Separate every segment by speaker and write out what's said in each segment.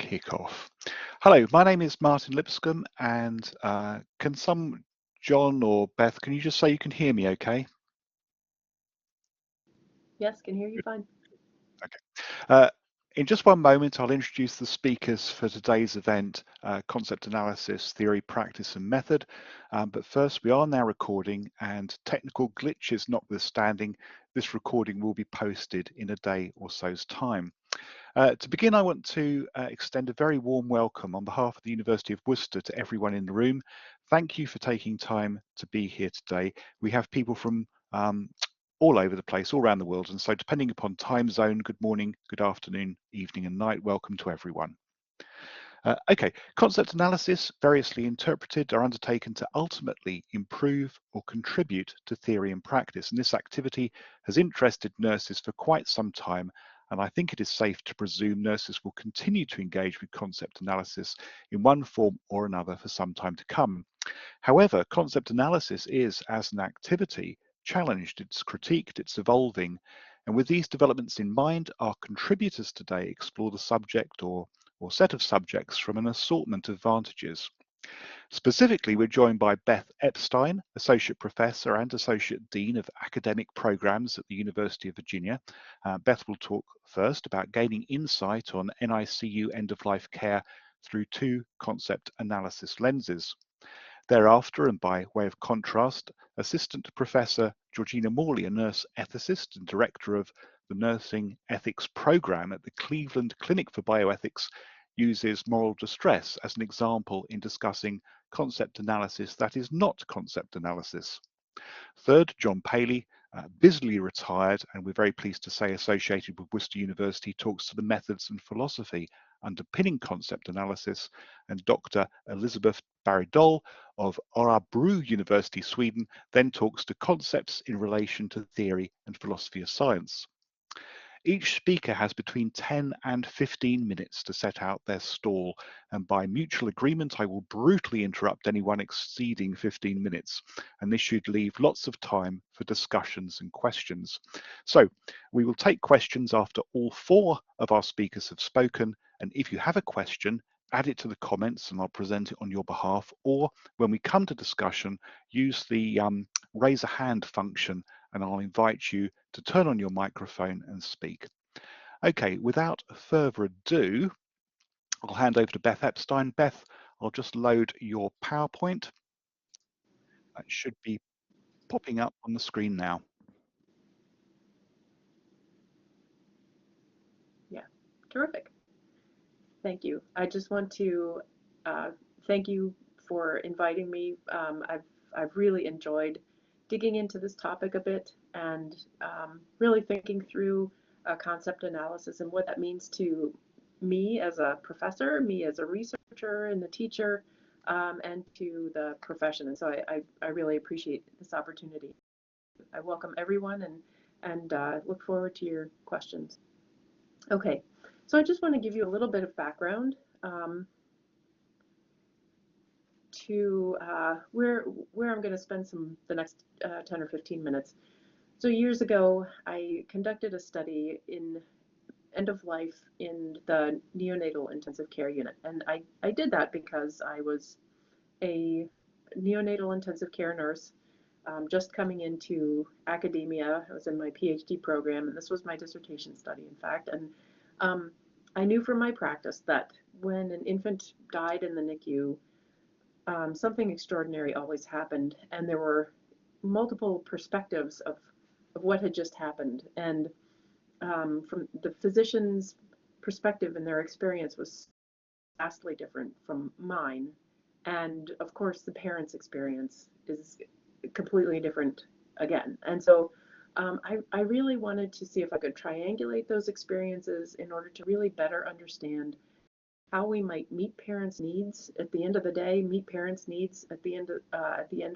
Speaker 1: kick off. Hello, my name is Martin Lipscomb, and John or Beth, can you just say you can hear me okay?
Speaker 2: Yes, can hear you fine.
Speaker 1: Okay. In just one moment, I'll introduce the speakers for today's event, Concept Analysis, Theory, Practice and Method. But first, we are now recording, and technical glitches notwithstanding, this recording will be posted in a day or so's time. To begin, I want to extend a very warm welcome on behalf of the University of Worcester to everyone in the room. Thank you for taking time to be here today. We have people from all over the place, all around the world, and so depending upon time zone, good morning, good afternoon, evening and night, welcome to everyone. Okay, concept analysis, variously interpreted, are undertaken to ultimately improve or contribute to theory and practice, and this activity has interested nurses for quite some time, and I think it is safe to presume nurses will continue to engage with concept analysis in one form or another for some time to come. However, concept analysis is, as an activity, challenged, it's critiqued, it's evolving, and with these developments in mind, our contributors today explore the subject or set of subjects from an assortment of vantages. Specifically, we're joined by Beth Epstein, Associate Professor and Associate Dean of Academic Programs at the University of Virginia. Beth will talk first about gaining insight on NICU end-of-life care through two concept analysis lenses. Thereafter, and by way of contrast, Assistant Professor Georgina Morley, a nurse ethicist and Director of the Nursing Ethics Program at the Cleveland Clinic for Bioethics, uses moral distress as an example in discussing concept analysis that is not concept analysis. Third, John Paley, busily retired, and we're very pleased to say associated with Worcester University, talks to the methods and philosophy underpinning concept analysis, and Dr. Elizabeth Bergdahl of Örebro University, Sweden, then talks to concepts in relation to theory and philosophy of science. Each speaker has between 10 and 15 minutes to set out their stall, and by mutual agreement I will brutally interrupt anyone exceeding 15 minutes, and this should leave lots of time for discussions and questions. So we will take questions after all four of our speakers have spoken, and if you have a question, add it to the comments and I'll present it on your behalf, or when we come to discussion, use the raise a hand function and I'll invite you to turn on your microphone and speak. Okay, without further ado, I'll hand over to Beth Epstein. Beth, I'll just load your PowerPoint. That should be popping up on the screen now.
Speaker 2: Yeah, terrific. Thank you. I just want to thank you for inviting me. I've really enjoyed digging into this topic a bit and really thinking through concept analysis and what that means to me as a professor, me as a researcher and the teacher, and to the profession. And so I really appreciate this opportunity. I welcome everyone and look forward to your questions. Okay, so I just want to give you a little bit of background to where I'm going to spend the next 10 or 15 minutes. So years ago, I conducted a study in end of life in the neonatal intensive care unit, and I did that because I was a neonatal intensive care nurse just coming into academia. I was in my PhD program, and this was my dissertation study, in fact. And I knew from my practice that when an infant died in the NICU, something extraordinary always happened, and there were multiple perspectives of what had just happened. And from the physician's perspective and their experience was vastly different from mine. And of course, the parent's experience is completely different again. And so I really wanted to see if I could triangulate those experiences in order to really better understand how we might meet parents' needs at the end of the day, meet parents' needs at the end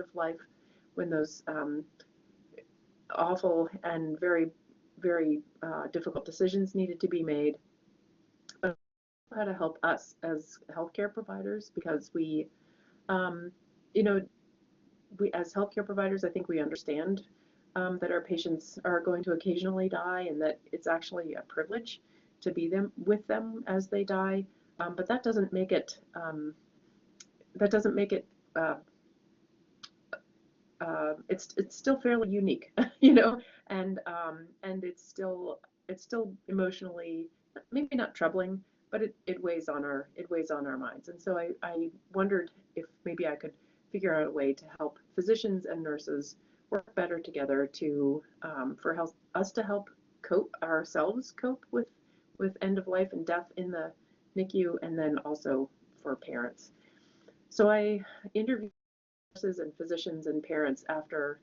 Speaker 2: of life, when those awful and very, very difficult decisions needed to be made. But how to help us as healthcare providers, because we, as healthcare providers, I think we understand that our patients are going to occasionally die, and that it's actually a privilege to be with them as they die. but that doesn't make it that doesn't make it it's still fairly unique, you know, and it's still emotionally maybe not troubling, but it weighs on our minds. And so I wondered if maybe I could figure out a way to help physicians and nurses work better together to for us to help cope with end of life and death in the NICU, and then also for parents. So I interviewed nurses and physicians and parents after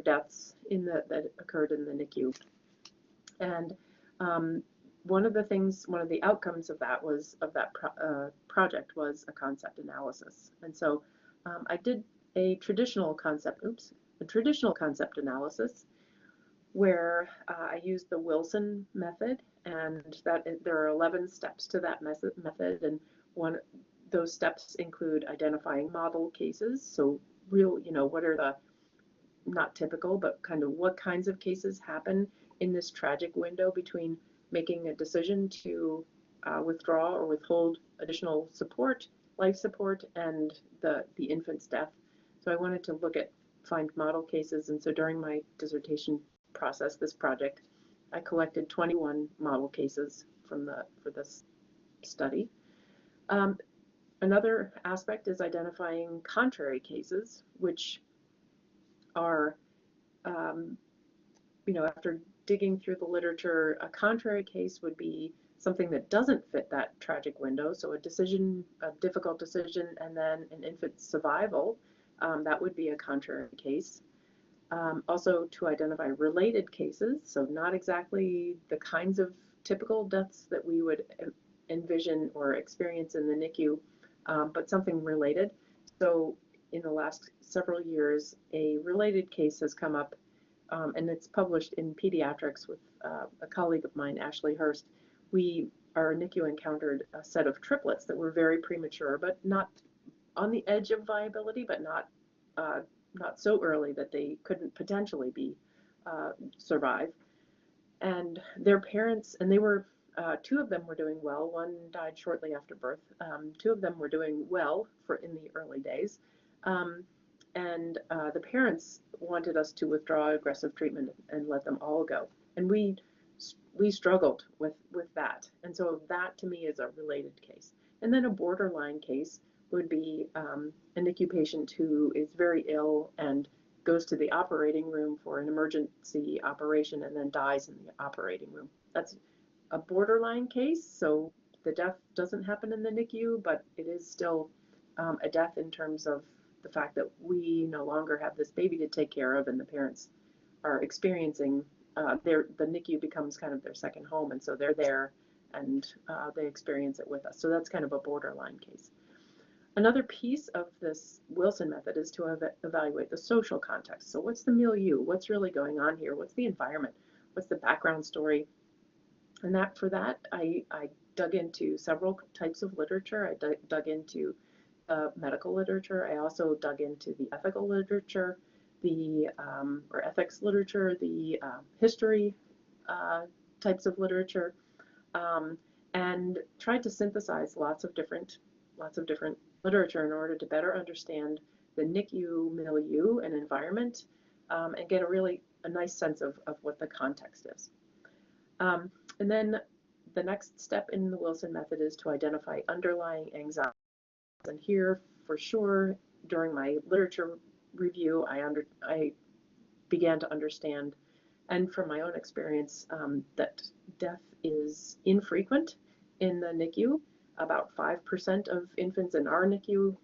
Speaker 2: deaths that occurred in the NICU. And one of the outcomes of that project was a concept analysis. And so I did a traditional concept analysis where I used the Wilson method, and there are 11 steps to that method, and those steps include identifying model cases. So what are the not typical, but kind of what kinds of cases happen in this tragic window between making a decision to withdraw or withhold additional life support, and the infant's death. So I wanted to find model cases, and so during my dissertation process, this project, I collected 21 model cases for this study. Another aspect is identifying contrary cases, which are, after digging through the literature, a contrary case would be something that doesn't fit that tragic window. So a difficult decision, and then an infant's survival, that would be a contrary case. Also to identify related cases, so not exactly the kinds of typical deaths that we would envision or experience in the NICU, but something related. So in the last several years, a related case has come up, and it's published in Pediatrics with a colleague of mine, Ashley Hurst. Our NICU encountered a set of triplets that were very premature, but not on the edge of viability, but not so early that they couldn't potentially survive. And their parents, and they were, two of them were doing well. One died shortly after birth. Two of them were doing well in the early days. And the parents wanted us to withdraw aggressive treatment and let them all go. And we struggled with that. And so that to me is a related case. And then a borderline case would be a NICU patient who is very ill and goes to the operating room for an emergency operation and then dies in the operating room. That's a borderline case, so the death doesn't happen in the NICU, but it is still a death in terms of the fact that we no longer have this baby to take care of, and the parents are experiencing the NICU becomes kind of their second home, and so they're there and they experience it with us. So that's kind of a borderline case. Another piece of this Wilson method is to evaluate the social context. So what's the milieu? What's really going on here? What's the environment? What's the background story? And for that, I dug into several types of literature. I dug into medical literature. I also dug into the ethical literature, or ethics literature, the history types of literature, and tried to synthesize lots of different literature in order to better understand the NICU milieu and environment, and get a nice sense of what the context is. And then the next step in the Wilson method is to identify underlying anxiety. And here, for sure, during my literature review, I began to understand, and from my own experience, that death is infrequent in the NICU. About 5% of infants in our NICU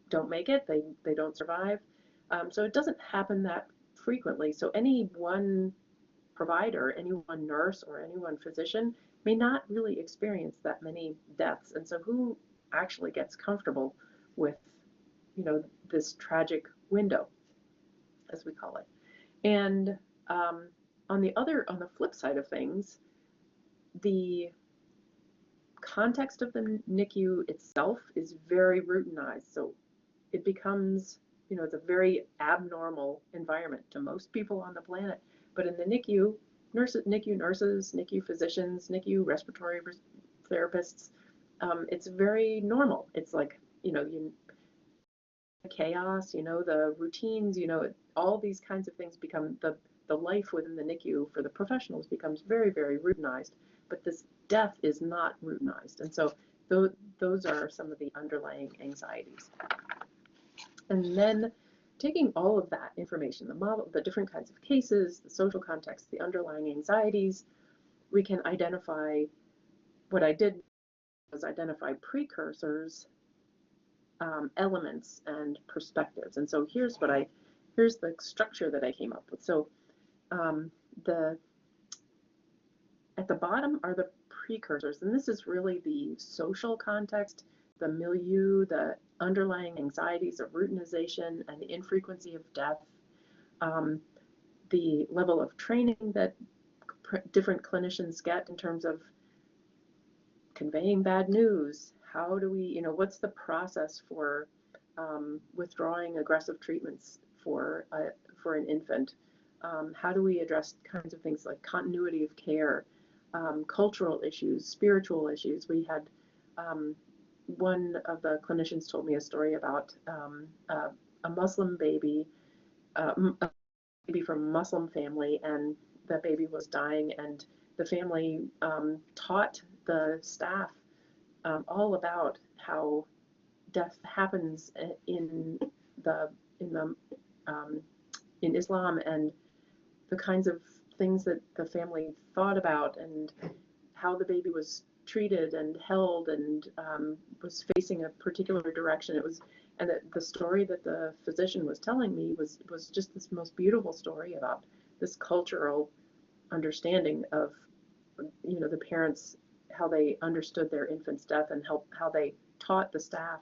Speaker 2: don't make it. They don't survive. So it doesn't happen that frequently. So any one provider, any one nurse, or any one physician may not really experience that many deaths. And so who actually gets comfortable with, this tragic window, as we call it? And on the flip side of things, the context of the NICU itself is very routinized. So it becomes, it's a very abnormal environment to most people on the planet. But in the NICU nurses, NICU physicians, NICU respiratory therapists, it's very normal. It's like, chaos, the routines, all these kinds of things become the life within the NICU for the professionals becomes very, very routinized, but this death is not routinized. And so those are some of the underlying anxieties. And then taking all of that information, the model, the different kinds of cases, the social context, the underlying anxieties, we can identify, what I did was identify precursors, elements, and perspectives. And so here's the structure that I came up with. So at the bottom are the precursors, and this is really the social context, the milieu, the underlying anxieties of routinization and the infrequency of death, the level of training that different clinicians get in terms of conveying bad news. How do we, what's the process for withdrawing aggressive treatments for an infant? How do we address kinds of things like continuity of care, cultural issues, spiritual issues? We had one of the clinicians told me a story about a Muslim baby, a baby from a Muslim family, and the baby was dying, and the family taught the staff all about how death happens in Islam, and the kinds of things that the family thought about, and how the baby was treated and held, and was facing a particular direction. And the story that the physician was telling me was just this most beautiful story about this cultural understanding of, the parents, how they understood their infant's death, and how they taught the staff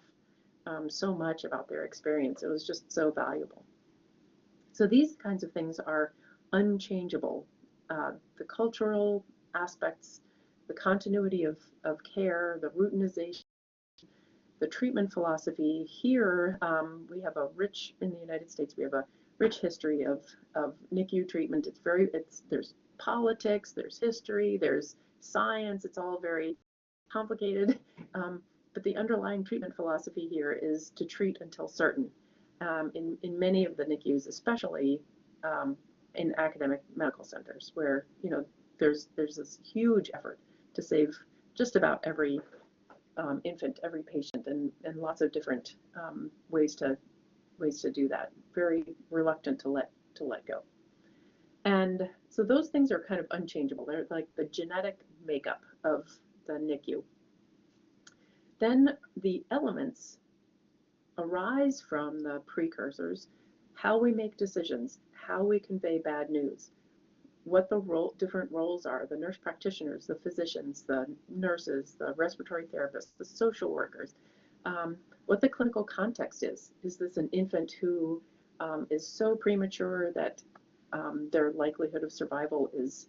Speaker 2: so much about their experience. It was just so valuable. So these kinds of things are unchangeable. The cultural aspects, the continuity of care, the routinization, the treatment philosophy. Here, we have in the United States, we have a rich history of NICU treatment. There's politics, there's history, there's science. It's all very complicated. But the underlying treatment philosophy here is to treat until certain. In many of the NICUs, especially in academic medical centers, where there's this huge effort to save just about every infant, every patient, and lots of different ways to do that. Very reluctant to let go. And so those things are kind of unchangeable. They're like the genetic makeup of the NICU. Then the elements arise from the precursors: how we make decisions, how we convey bad news, what the different roles are, the nurse practitioners, the physicians, the nurses, the respiratory therapists, the social workers, what the clinical context is. Is this an infant who is so premature that their likelihood of survival is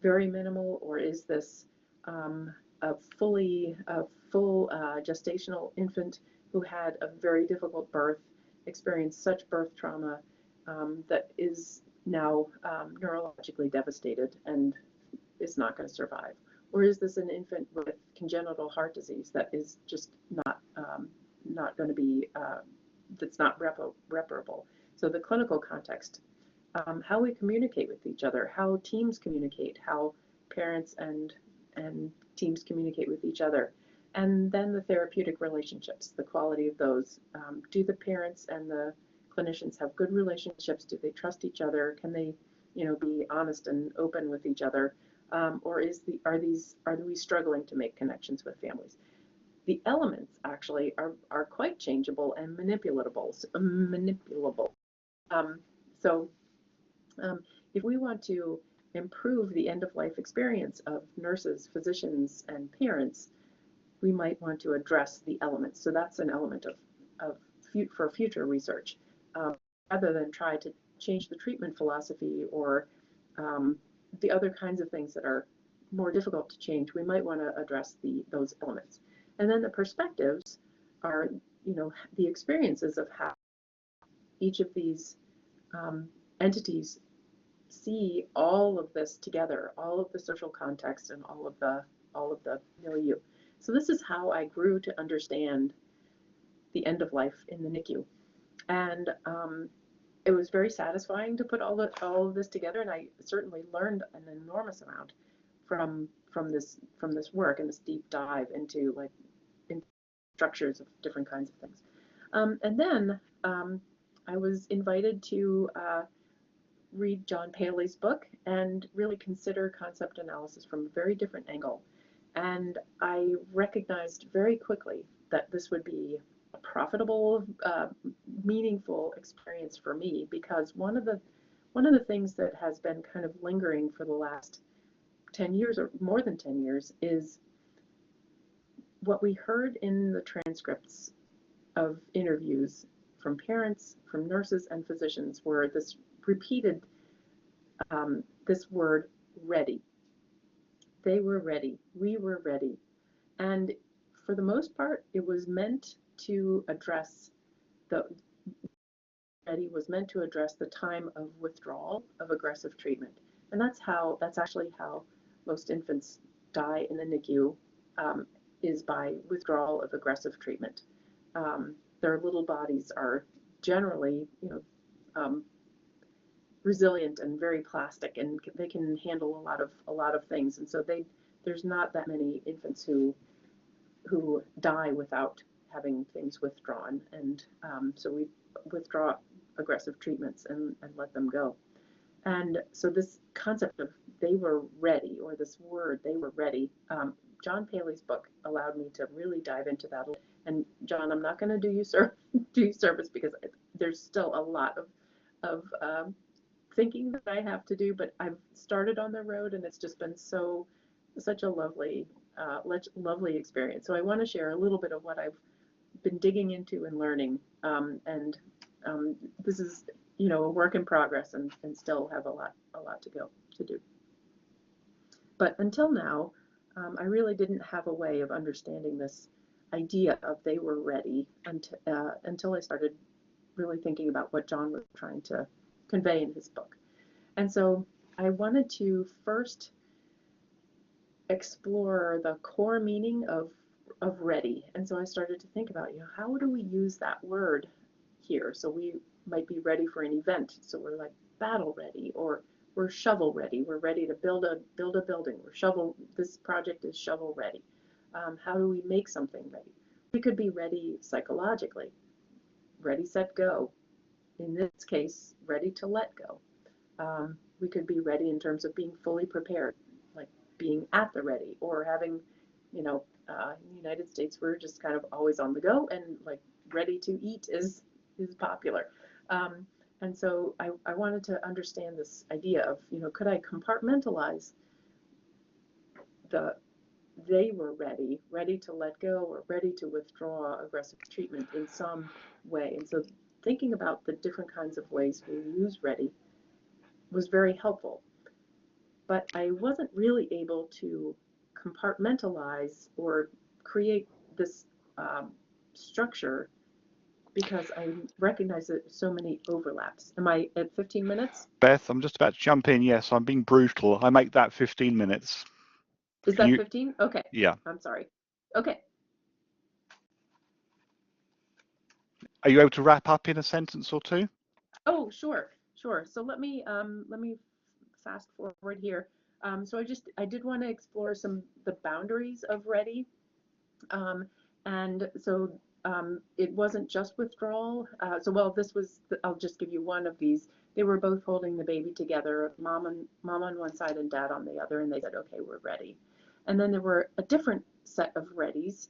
Speaker 2: very minimal, or is this a full gestational infant who had a very difficult birth, experienced such birth trauma that is now neurologically devastated and is not going to survive? Or is this an infant with congenital heart disease that is just not going to be, that's not reparable? So the clinical context, how we communicate with each other, how teams communicate, how parents and teams communicate with each other, and then the therapeutic relationships, the quality of those. Do the parents and the clinicians have good relationships? Do they trust each other? Can they, be honest and open with each other? Or are we struggling to make connections with families? The elements actually are quite changeable and manipulable. If we want to improve the end-of-life experience of nurses, physicians, and parents, we might want to address the elements. So that's an element for future research, rather than try to change the treatment philosophy or the other kinds of things that are more difficult to change. We might want to address those elements. And then the perspectives are, the experiences of how each of these entities see all of this together, all of the social context and all of the milieu. So this is how I grew to understand the end of life in the NICU. And it was very satisfying to put all of this together, and I certainly learned an enormous amount from this work and this deep dive into structures of different kinds of things. And then I was invited to read John Paley's book and really consider concept analysis from a very different angle. And I recognized very quickly that this would be a profitable, meaningful experience for me, because one of the things that has been kind of lingering for the last 10 years or more than 10 years is what we heard in the transcripts of interviews from parents, from nurses and physicians, were this repeated this word, ready. They were ready. We were ready. And for the most part, it was meant to address the ready was meant to address the time of withdrawal of aggressive treatment. And that's actually how most infants die in the NICU, is by withdrawal of aggressive treatment. Their little bodies are generally, resilient and very plastic, and they can handle a lot of things. And so there's not that many infants who die without having things withdrawn. And so we withdraw aggressive treatments and let them go. And so this concept of they were ready, or this word, they were ready, John Paley's book allowed me to really dive into that. And John, I'm not going to do you service, because there's still a lot of thinking that I have to do, but I've started on the road, and it's just been such a lovely experience. So I want to share a little bit of what I've been digging into and learning, and this is a work in progress, and still have a lot to go to do. But until now, I really didn't have a way of understanding this idea of they were ready until I started really thinking about what John was trying to convey in his book. And so I wanted to first explore the core meaning of ready. And so I started to think about, how do we use that word here? So we might be ready for an event. So we're like battle ready, or we're shovel ready. We're ready to build a building. This project is shovel ready. How do we make something ready? We could be ready psychologically. Ready, set, go. In this case, ready to let go. We could be ready in terms of being fully prepared, like being at the ready, or having, in the United States, we're just kind of always on the go, and like ready to eat is popular. And so I wanted to understand this idea of, could I compartmentalize they were ready to let go, or ready to withdraw aggressive treatment in some way. And so thinking about the different kinds of ways we use ready was very helpful. But I wasn't really able to compartmentalize or create this structure, because I recognize that so many overlaps. Am I at 15 minutes?
Speaker 1: Beth, I'm just about to jump in. Yes, I'm being brutal. I make that 15 minutes.
Speaker 2: Is that 15? Okay.
Speaker 1: Yeah.
Speaker 2: I'm sorry. Okay.
Speaker 1: Are you able to wrap up in a sentence or two?
Speaker 2: Oh, sure. So let me fast forward here. So I did want to explore the boundaries of ready. And so it wasn't just withdrawal. I'll just give you one of these. They were both holding the baby together, mom on one side and dad on the other, and they said, okay, we're ready. And then there were a different set of readies.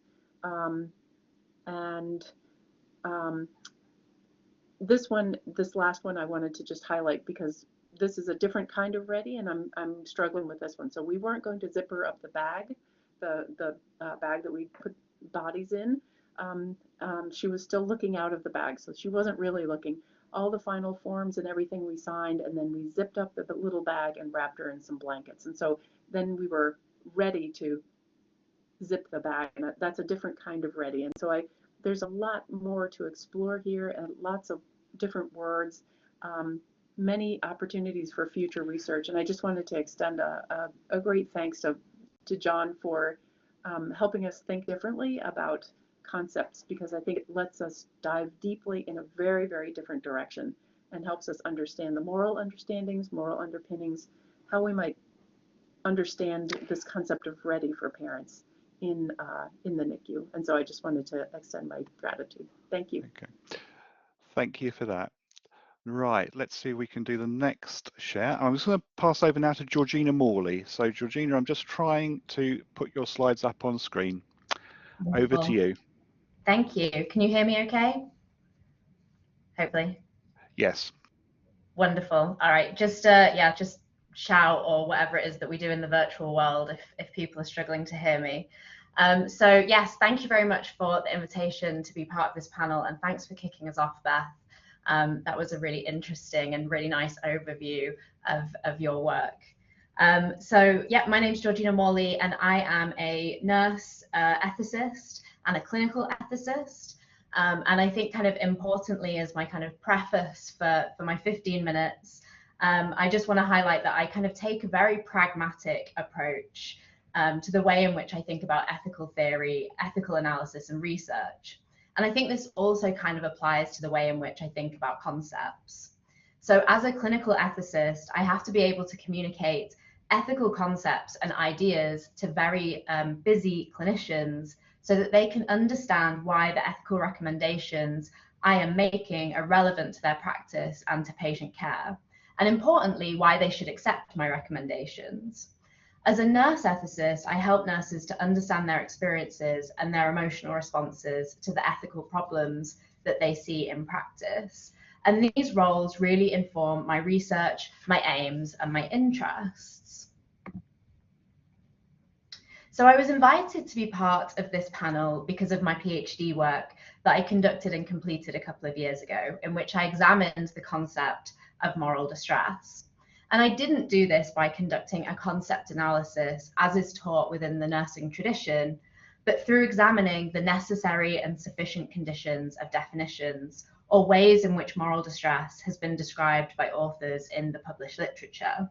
Speaker 2: This last one I wanted to just highlight, because this is a different kind of ready, and I'm struggling with this one. So we weren't going to zipper up the bag, the bag that we put bodies in. She was still looking out of the bag, so she wasn't really looking. All the final forms and everything we signed, and then we zipped up the little bag and wrapped her in some blankets. And so then we were ready to zip the bag, and that's a different kind of ready. And so there's a lot more to explore here, and lots of different words, many opportunities for future research. And I just wanted to extend a great thanks to John for helping us think differently about concepts, because I think it lets us dive deeply in a very, very different direction and helps us understand the moral understandings, moral underpinnings, how we might understand this concept of ready for parents in the NICU. And so I just wanted to extend my gratitude. Thank you.
Speaker 1: Okay, thank you for that. Right, let's see if we can do the next share. I'm just going to pass over now to Georgina Morley. So Georgina, I'm just trying to put your slides up on screen. Over to you.
Speaker 3: Thank you. Can you hear me okay? Hopefully.
Speaker 1: Yes.
Speaker 3: Wonderful. All right, just just shout or whatever it is that we do in the virtual world if people are struggling to hear me. So yes, thank you very much for the invitation to be part of this panel, and thanks for kicking us off, Beth. That was a really interesting and really nice overview of your work. So yeah, my name's Georgina Morley, and I am a nurse ethicist and a clinical ethicist. And I think kind of importantly, as my kind of preface for my 15 minutes, I just want to highlight that I kind of take a very pragmatic approach to the way in which I think about ethical theory, ethical analysis, and research. And I think this also kind of applies to the way in which I think about concepts. So as a clinical ethicist, I have to be able to communicate ethical concepts and ideas to very busy clinicians so that they can understand why the ethical recommendations I am making are relevant to their practice and to patient care, and importantly, why they should accept my recommendations. As a nurse ethicist, I help nurses to understand their experiences and their emotional responses to the ethical problems that they see in practice. And these roles really inform my research, my aims, and my interests. So I was invited to be part of this panel because of my PhD work that I conducted and completed a couple of years ago, in which I examined the concept of moral distress. And I didn't do this by conducting a concept analysis, as is taught within the nursing tradition, but through examining the necessary and sufficient conditions of definitions or ways in which moral distress has been described by authors in the published literature.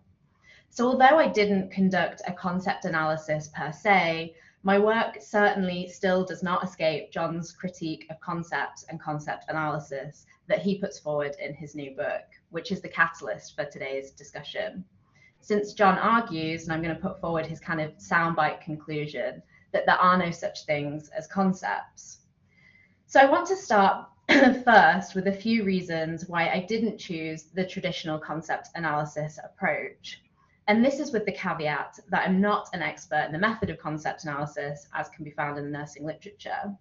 Speaker 3: So although I didn't conduct a concept analysis per se, my work certainly still does not escape John's critique of concepts and concept analysis that he puts forward in his new book, which is the catalyst for today's discussion. Since John argues, and I'm going to put forward his kind of soundbite conclusion, that there are no such things as concepts. So I want to start first with a few reasons why I didn't choose the traditional concept analysis approach. And this is with the caveat that I'm not an expert in the method of concept analysis, as can be found in the nursing literature.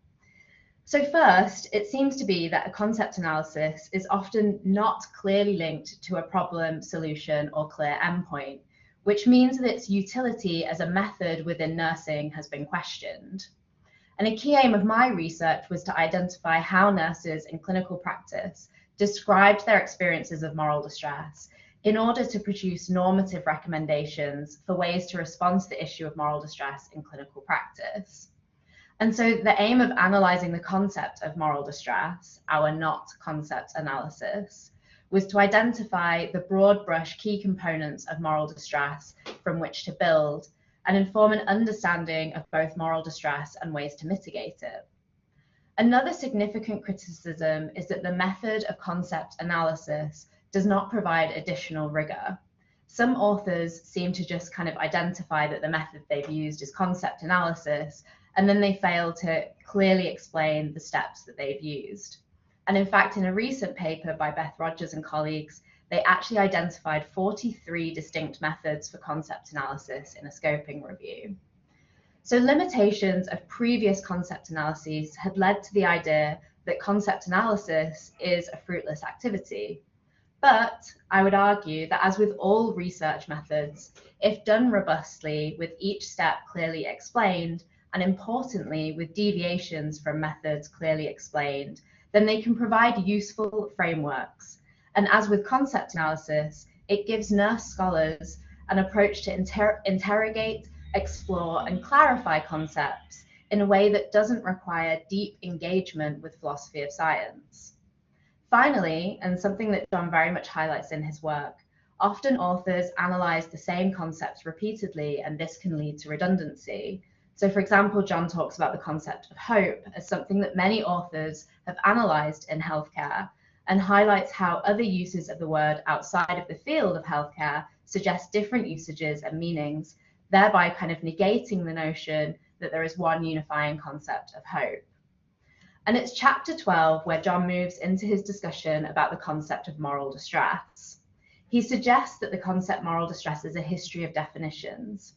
Speaker 3: So first, it seems to be that a concept analysis is often not clearly linked to a problem, solution, or clear endpoint, which means that its utility as a method within nursing has been questioned. And a key aim of my research was to identify how nurses in clinical practice described their experiences of moral distress in order to produce normative recommendations for ways to respond to the issue of moral distress in clinical practice. And so the aim of analysing the concept of moral distress, our not concept analysis, was to identify the broad brush key components of moral distress from which to build and inform an understanding of both moral distress and ways to mitigate it. Another significant criticism is that the method of concept analysis does not provide additional rigor. Some authors seem to just kind of identify that the method they've used is concept analysis, and then they fail to clearly explain the steps that they've used. And in fact, in a recent paper by Beth Rogers and colleagues, they actually identified 43 distinct methods for concept analysis in a scoping review. So limitations of previous concept analyses had led to the idea that concept analysis is a fruitless activity. But I would argue that, as with all research methods, if done robustly, with each step clearly explained, and importantly, with deviations from methods clearly explained, then they can provide useful frameworks. And as with concept analysis, it gives nurse scholars an approach to interrogate, explore, and clarify concepts in a way that doesn't require deep engagement with philosophy of science. Finally, and something that John very much highlights in his work, often authors analyze the same concepts repeatedly, and this can lead to redundancy. So for example, John talks about the concept of hope as something that many authors have analysed in healthcare, and highlights how other uses of the word outside of the field of healthcare suggest different usages and meanings, thereby kind of negating the notion that there is one unifying concept of hope. And it's chapter 12 where John moves into his discussion about the concept of moral distress. He suggests that the concept moral distress is a history of definitions.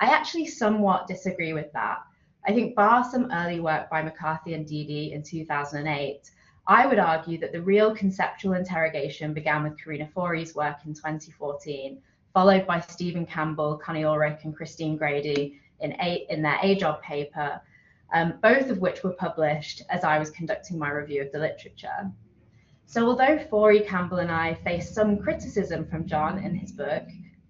Speaker 3: I actually somewhat disagree with that. I think bar some early work by McCarthy and Deedy in 2008, I would argue that the real conceptual interrogation began with Karina Forey's work in 2014, followed by Stephen Campbell, Connie Ulrich, and Christine Grady in their A-Job paper, both of which were published as I was conducting my review of the literature. So although Forey, Campbell, and I faced some criticism from John in his book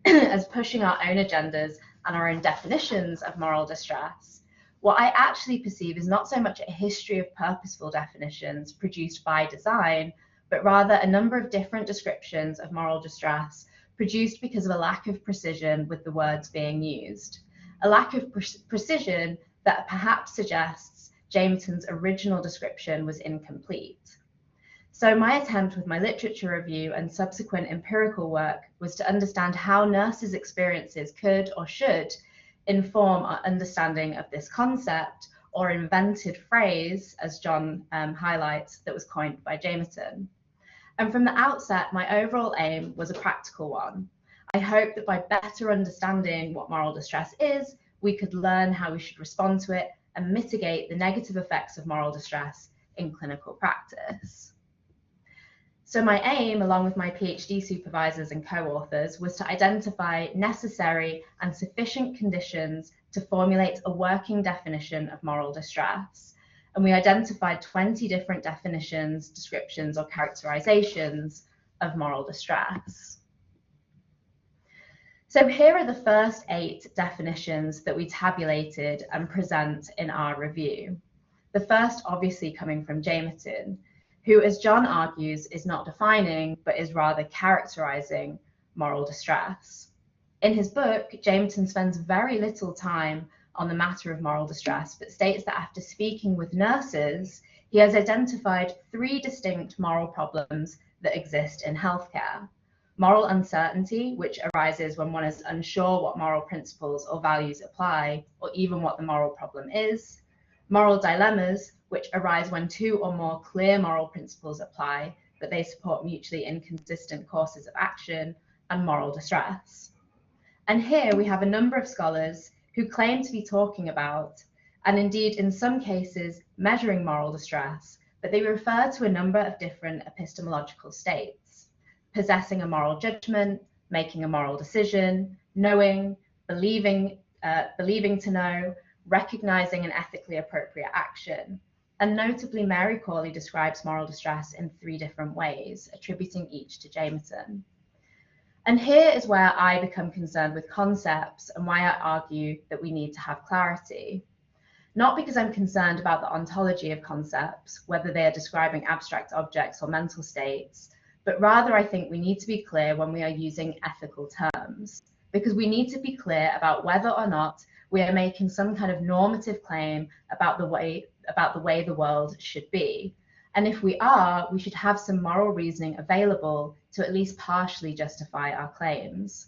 Speaker 3: as pushing our own agendas and our own definitions of moral distress, what I actually perceive is not so much a history of purposeful definitions produced by design, but rather a number of different descriptions of moral distress produced because of a lack of precision with the words being used. A lack of precision that perhaps suggests Jameson's original description was incomplete. So my attempt with my literature review and subsequent empirical work was to understand how nurses' experiences could or should inform our understanding of this concept or invented phrase, as John highlights, that was coined by Jameson. And from the outset, my overall aim was a practical one. I hope that by better understanding what moral distress is, we could learn how we should respond to it and mitigate the negative effects of moral distress in clinical practice. So my aim, along with my PhD supervisors and co-authors, was to identify necessary and sufficient conditions to formulate a working definition of moral distress. And we identified 20 different definitions, descriptions, or characterizations of moral distress. So here are the first 8 definitions that we tabulated and present in our review. The first obviously coming from Jameson, who, as John argues, is not defining, but is rather characterizing moral distress. In his book, Jameson spends very little time on the matter of moral distress, but states that after speaking with nurses, he has identified 3 distinct moral problems that exist in healthcare. Moral uncertainty, which arises when one is unsure what moral principles or values apply, or even what the moral problem is. Moral dilemmas, which arise when 2 or more clear moral principles apply, but they support mutually inconsistent courses of action, and moral distress. And here we have a number of scholars who claim to be talking about, and indeed in some cases measuring moral distress, but they refer to a number of different epistemological states: possessing a moral judgment, making a moral decision, knowing, believing to know, recognizing an ethically appropriate action. And notably, Mary Corley describes moral distress in 3 different ways, attributing each to Jameson. And here is where I become concerned with concepts and why I argue that we need to have clarity. Not because I'm concerned about the ontology of concepts, whether they are describing abstract objects or mental states, but rather I think we need to be clear when we are using ethical terms, because we need to be clear about whether or not we are making some kind of normative claim about the way the world should be. And if we are, we should have some moral reasoning available to at least partially justify our claims.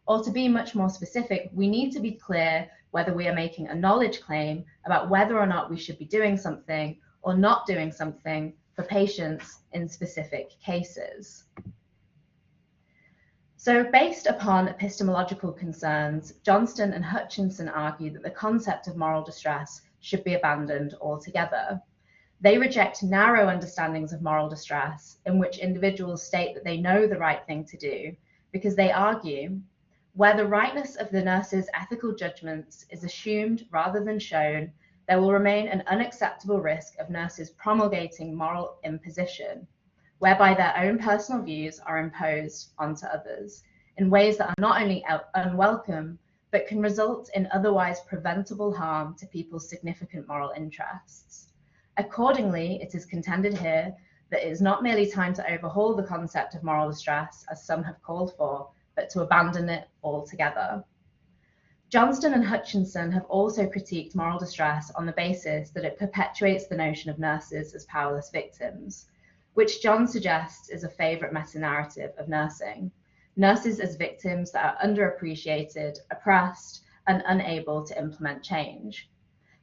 Speaker 3: Or to be much more specific, we need to be clear whether we are making a knowledge claim about whether or not we should be doing something or not doing something for patients in specific cases. So based upon epistemological concerns, Johnston and Hutchinson argue that the concept of moral distress should be abandoned altogether. They reject narrow understandings of moral distress in which individuals state that they know the right thing to do, because they argue, where the rightness of the nurse's ethical judgments is assumed rather than shown, there will remain an unacceptable risk of nurses promulgating moral imposition, whereby their own personal views are imposed onto others in ways that are not only unwelcome, but can result in otherwise preventable harm to people's significant moral interests. Accordingly, it is contended here that it is not merely time to overhaul the concept of moral distress, as some have called for, but to abandon it altogether. Johnston and Hutchinson have also critiqued moral distress on the basis that it perpetuates the notion of nurses as powerless victims, which John suggests is a favourite meta-narrative of nursing. Nurses as victims that are underappreciated, oppressed, and unable to implement change.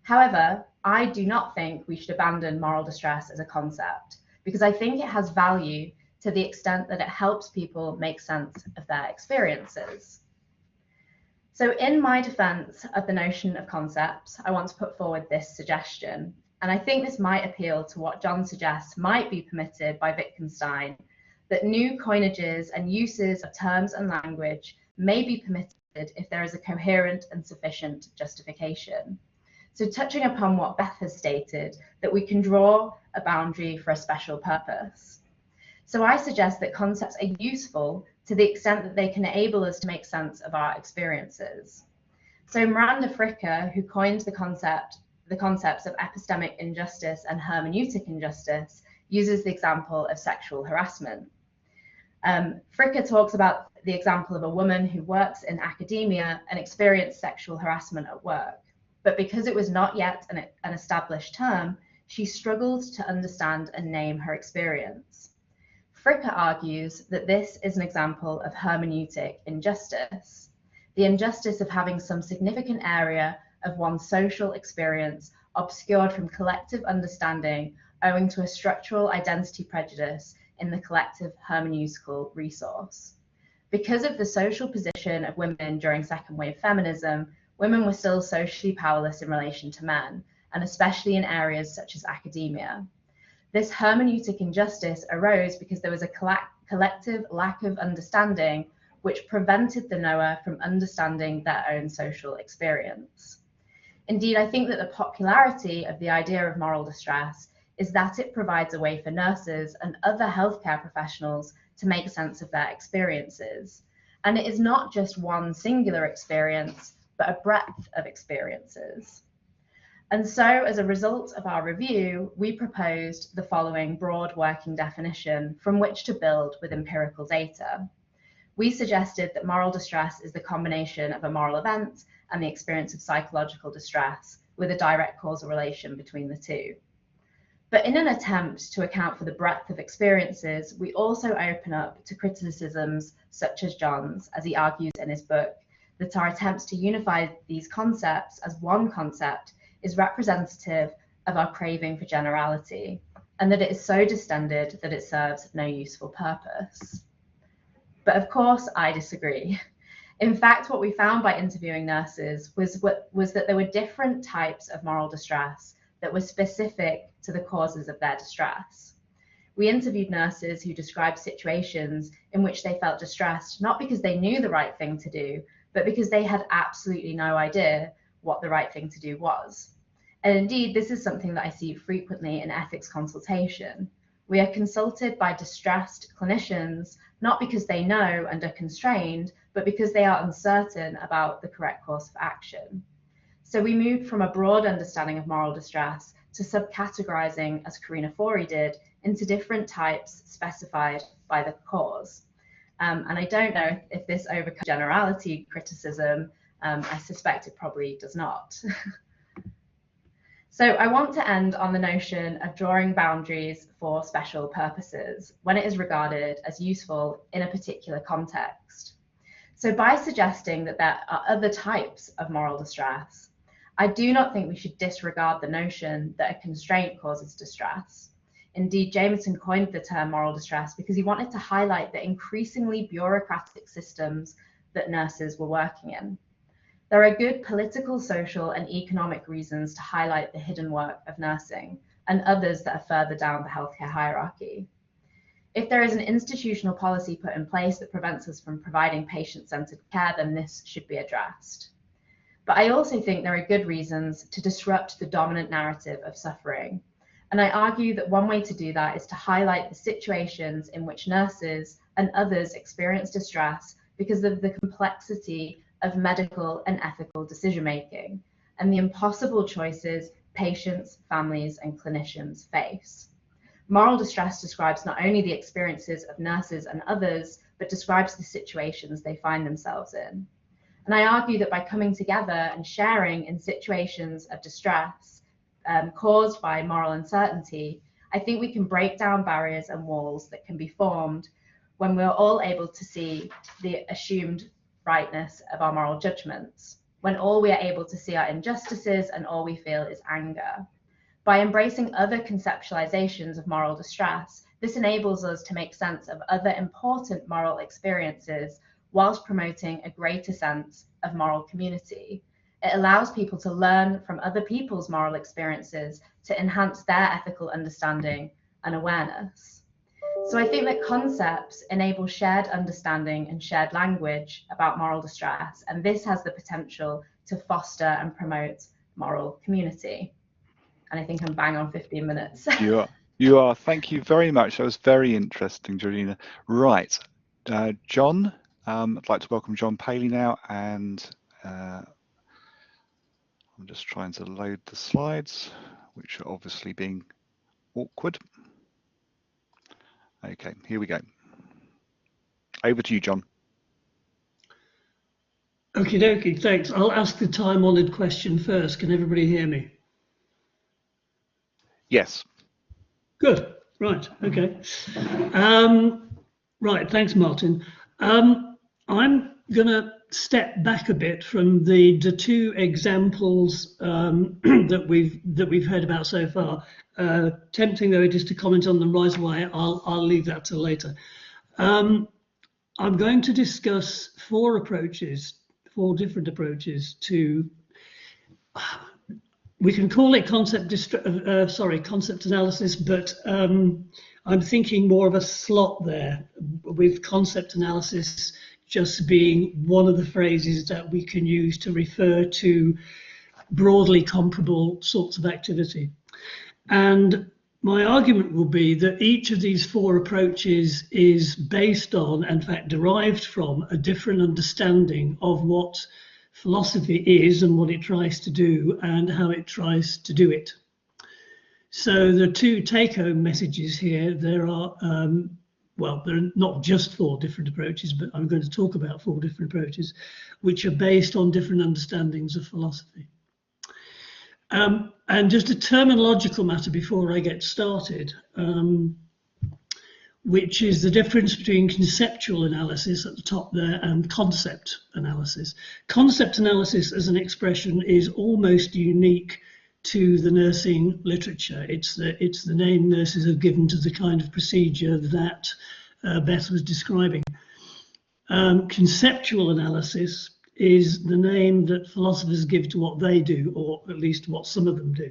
Speaker 3: However, I do not think we should abandon moral distress as a concept, because I think it has value to the extent that it helps people make sense of their experiences. So in my defense of the notion of concepts, I want to put forward this suggestion, and I think this might appeal to what John suggests might be permitted by Wittgenstein, that new coinages and uses of terms and language may be permitted if there is a coherent and sufficient justification. So touching upon what Beth has stated, that we can draw a boundary for a special purpose. So I suggest that concepts are useful to the extent that they can enable us to make sense of our experiences. So Miranda Fricker, who coined the concepts of epistemic injustice and hermeneutic injustice, uses the example of sexual harassment. Fricker talks about the example of a woman who works in academia and experienced sexual harassment at work. But because it was not yet an established term, she struggled to understand and name her experience. Fricker argues that this is an example of hermeneutic injustice, the injustice of having some significant area of one's social experience obscured from collective understanding owing to a structural identity prejudice in the collective hermeneutical resource. Because of the social position of women during second wave feminism, women were still socially powerless in relation to men, and especially in areas such as academia. This hermeneutic injustice arose because there was a collective lack of understanding which prevented the knower from understanding their own social experience. Indeed, I think that the popularity of the idea of moral distress is that it provides a way for nurses and other healthcare professionals to make sense of their experiences. And it is not just one singular experience, but a breadth of experiences. And so, as a result of our review, we proposed the following broad working definition from which to build with empirical data. We suggested that moral distress is the combination of a moral event and the experience of psychological distress, with a direct causal relation between the two. But in an attempt to account for the breadth of experiences, we also open up to criticisms such as John's, as he argues in his book, that our attempts to unify these concepts as one concept is representative of our craving for generality, and that it is so distended that it serves no useful purpose. But of course, I disagree. In fact, what we found by interviewing nurses was that there were different types of moral distress that were specific to the causes of their distress. We interviewed nurses who described situations in which they felt distressed, not because they knew the right thing to do, but because they had absolutely no idea what the right thing to do was. And indeed, this is something that I see frequently in ethics consultation. We are consulted by distressed clinicians, not because they know and are constrained, but because they are uncertain about the correct course of action. So we moved from a broad understanding of moral distress to subcategorizing, as Karina Forey did, into different types specified by the cause. And I don't know if this overcomes generality criticism. I suspect it probably does not. So I want to end on the notion of drawing boundaries for special purposes when it is regarded as useful in a particular context. So by suggesting that there are other types of moral distress, I do not think we should disregard the notion that a constraint causes distress. Indeed, Jameson coined the term moral distress because he wanted to highlight the increasingly bureaucratic systems that nurses were working in. There are good political, social, and economic reasons to highlight the hidden work of nursing, and others that are further down the healthcare hierarchy. If there is an institutional policy put in place that prevents us from providing patient-centered care, then this should be addressed. But I also think there are good reasons to disrupt the dominant narrative of suffering. And I argue that one way to do that is to highlight the situations in which nurses and others experience distress because of the complexity of medical and ethical decision-making and the impossible choices patients, families, and clinicians face. Moral distress describes not only the experiences of nurses and others, but describes the situations they find themselves in. And I argue that by coming together and sharing in situations of distress caused by moral uncertainty, I think we can break down barriers and walls that can be formed when we're all able to see the assumed rightness of our moral judgments, when all we are able to see are injustices and all we feel is anger. By embracing other conceptualizations of moral distress, this enables us to make sense of other important moral experiences whilst promoting a greater sense of moral community. It allows people to learn from other people's moral experiences to enhance their ethical understanding and awareness. So I think that concepts enable shared understanding and shared language about moral distress, and this has the potential to foster and promote moral community. And I think I'm bang on 15 minutes.
Speaker 1: You are. Thank you very much. That was very interesting, Georgina. Right, John, I'd like to welcome John Paley now, and I'm just trying to load the slides, which are obviously being awkward. Okay, here we go. Over to you, John.
Speaker 4: Okie dokie, thanks. I'll ask the time-honoured question first. Can everybody hear me?
Speaker 1: Yes.
Speaker 4: Good. Right. Okay. Right. Thanks, Martin. I'm going to step back a bit from the two examples that we've heard about so far. Tempting though it is to comment on them right away, I'll leave that till later. I'm going to discuss four different approaches to. We can call it concept analysis, but I'm thinking more of a slot there, with concept analysis just being one of the phrases that we can use to refer to broadly comparable sorts of activity. And my argument will be that each of these four approaches is based on, in fact, derived from a different understanding of what philosophy is and what it tries to do and how it tries to do it. So the two take-home messages here, there are, well, there are not just four different approaches, but I'm going to talk about four different approaches, which are based on different understandings of philosophy. And just a terminological matter before I get started, which is the difference between conceptual analysis at the top there and concept analysis. Concept analysis as an expression is almost unique to the nursing literature. It's the name nurses have given to the kind of procedure that Beth was describing. Conceptual analysis is the name that philosophers give to what they do, or at least what some of them do.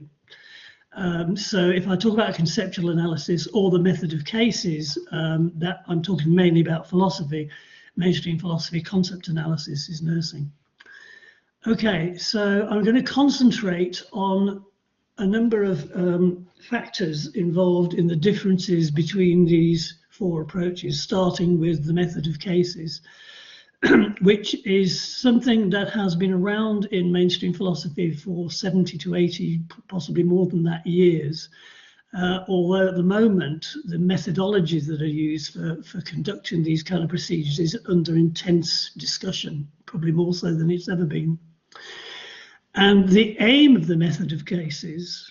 Speaker 4: So if I talk about conceptual analysis or the method of cases, that I'm talking mainly about philosophy, mainstream philosophy. Concept analysis is nursing. Okay, so I'm going to concentrate on a number of factors involved in the differences between these four approaches, starting with the method of cases, which is something that has been around in mainstream philosophy for 70 to 80, possibly more than that, years. Although at the moment, the methodologies that are used for conducting these kind of procedures is under intense discussion, probably more so than it's ever been. And the aim of the method of cases,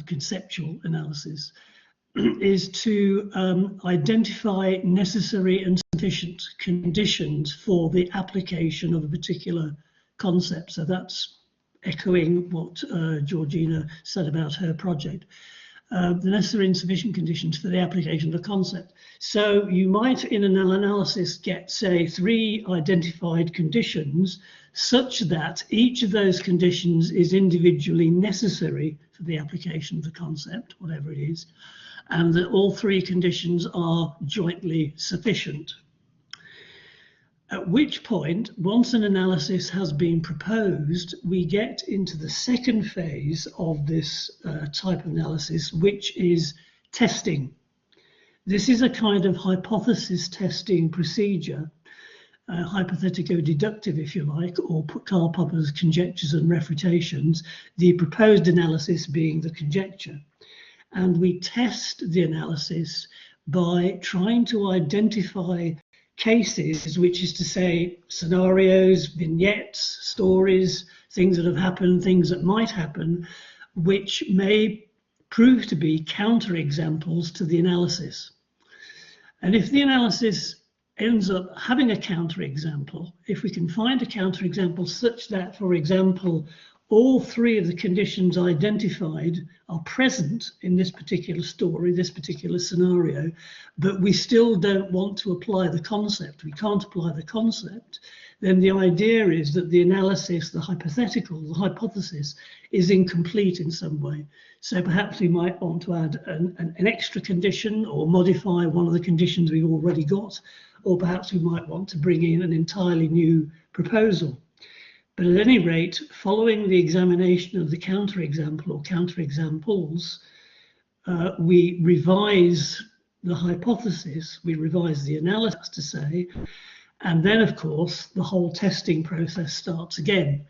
Speaker 4: conceptual analysis, is to identify necessary and sufficient conditions for the application of a particular concept. So that's echoing what Georgina said about her project. The necessary and sufficient conditions for the application of a concept. So you might, in an analysis, get, say, 3 identified conditions such that each of those conditions is individually necessary for the application of the concept, whatever it is, and that all 3 conditions are jointly sufficient. At which point, once an analysis has been proposed, we get into the second phase of this type of analysis, which is testing. This is a kind of hypothesis testing procedure, hypothetico-deductive, if you like, or Karl Popper's conjectures and refutations, the proposed analysis being the conjecture. And we test the analysis by trying to identify cases, which is to say scenarios, vignettes, stories, things that have happened, things that might happen, which may prove to be counterexamples to the analysis. And if the analysis ends up having a counterexample, if we can find a counterexample such that, for example, all three of the conditions identified are present in this particular story, this particular scenario, but we still don't want to apply the concept, we can't apply the concept, then the idea is that the analysis, the hypothetical, the hypothesis is incomplete in some way. So perhaps we might want to add an extra condition or modify one of the conditions we've already got, or perhaps we might want to bring in an entirely new proposal. But at any rate, following the examination of the counterexample or counterexamples, we revise the hypothesis, we revise the analysis to say, and then of course the whole testing process starts again.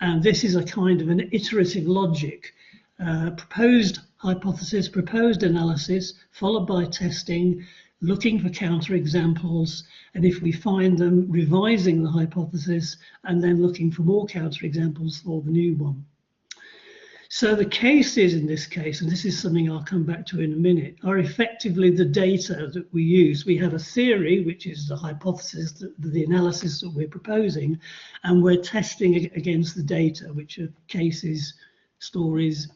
Speaker 4: And this is a kind of an iterative logic, proposed hypothesis, proposed analysis, followed by testing, looking for counterexamples, and if we find them, revising the hypothesis, and then looking for more counterexamples for the new one. So the cases in this case, and this is something I'll come back to in a minute, are effectively the data that we use. We have a theory, which is the hypothesis, the analysis that we're proposing, and we're testing against the data, which are cases, stories,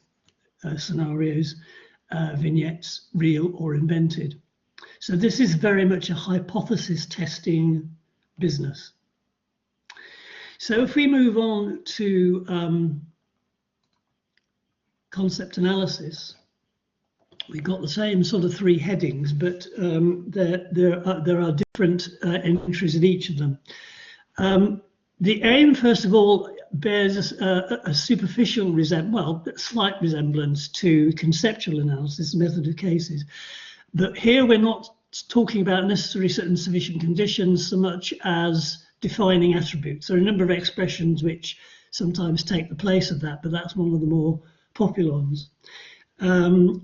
Speaker 4: scenarios, vignettes, real or invented. So this is very much a hypothesis testing business. So if we move on to concept analysis, we've got the same sort of three headings, but there are different entries in each of them. The aim, first of all, bears a superficial slight resemblance to conceptual analysis, method of cases. But here we're not talking about necessary and sufficient conditions so much as defining attributes. There are a number of expressions which sometimes take the place of that, but that's one of the more popular ones. And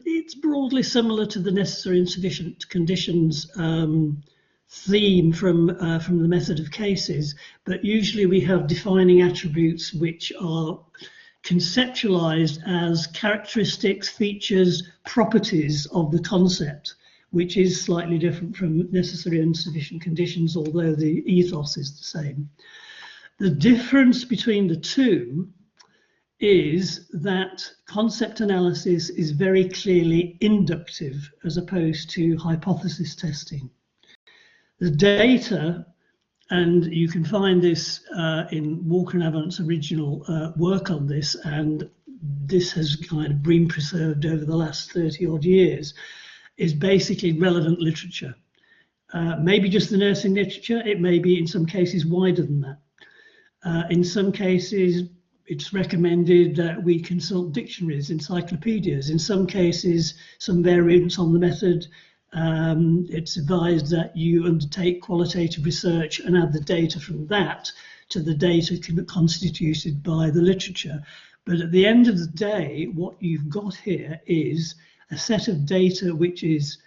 Speaker 4: it's broadly similar to the necessary and sufficient conditions theme from the method of cases, but usually we have defining attributes which are conceptualized as characteristics, features, properties of the concept, which is slightly different from necessary and sufficient conditions, although the ethos is the same. The difference between the two is that concept analysis is very clearly inductive as opposed to hypothesis testing. The data, and you can find this in Walker and Avant's original work on this, and this has kind of been preserved over the last 30 odd years, is basically relevant literature. Maybe just the nursing literature, it may be in some cases wider than that. In some cases, it's recommended that we consult dictionaries, encyclopedias. In some cases, some variants on the method, it's advised that you undertake qualitative research and add the data from that to the data constituted by the literature. But at the end of the day, what you've got here is a set of data which is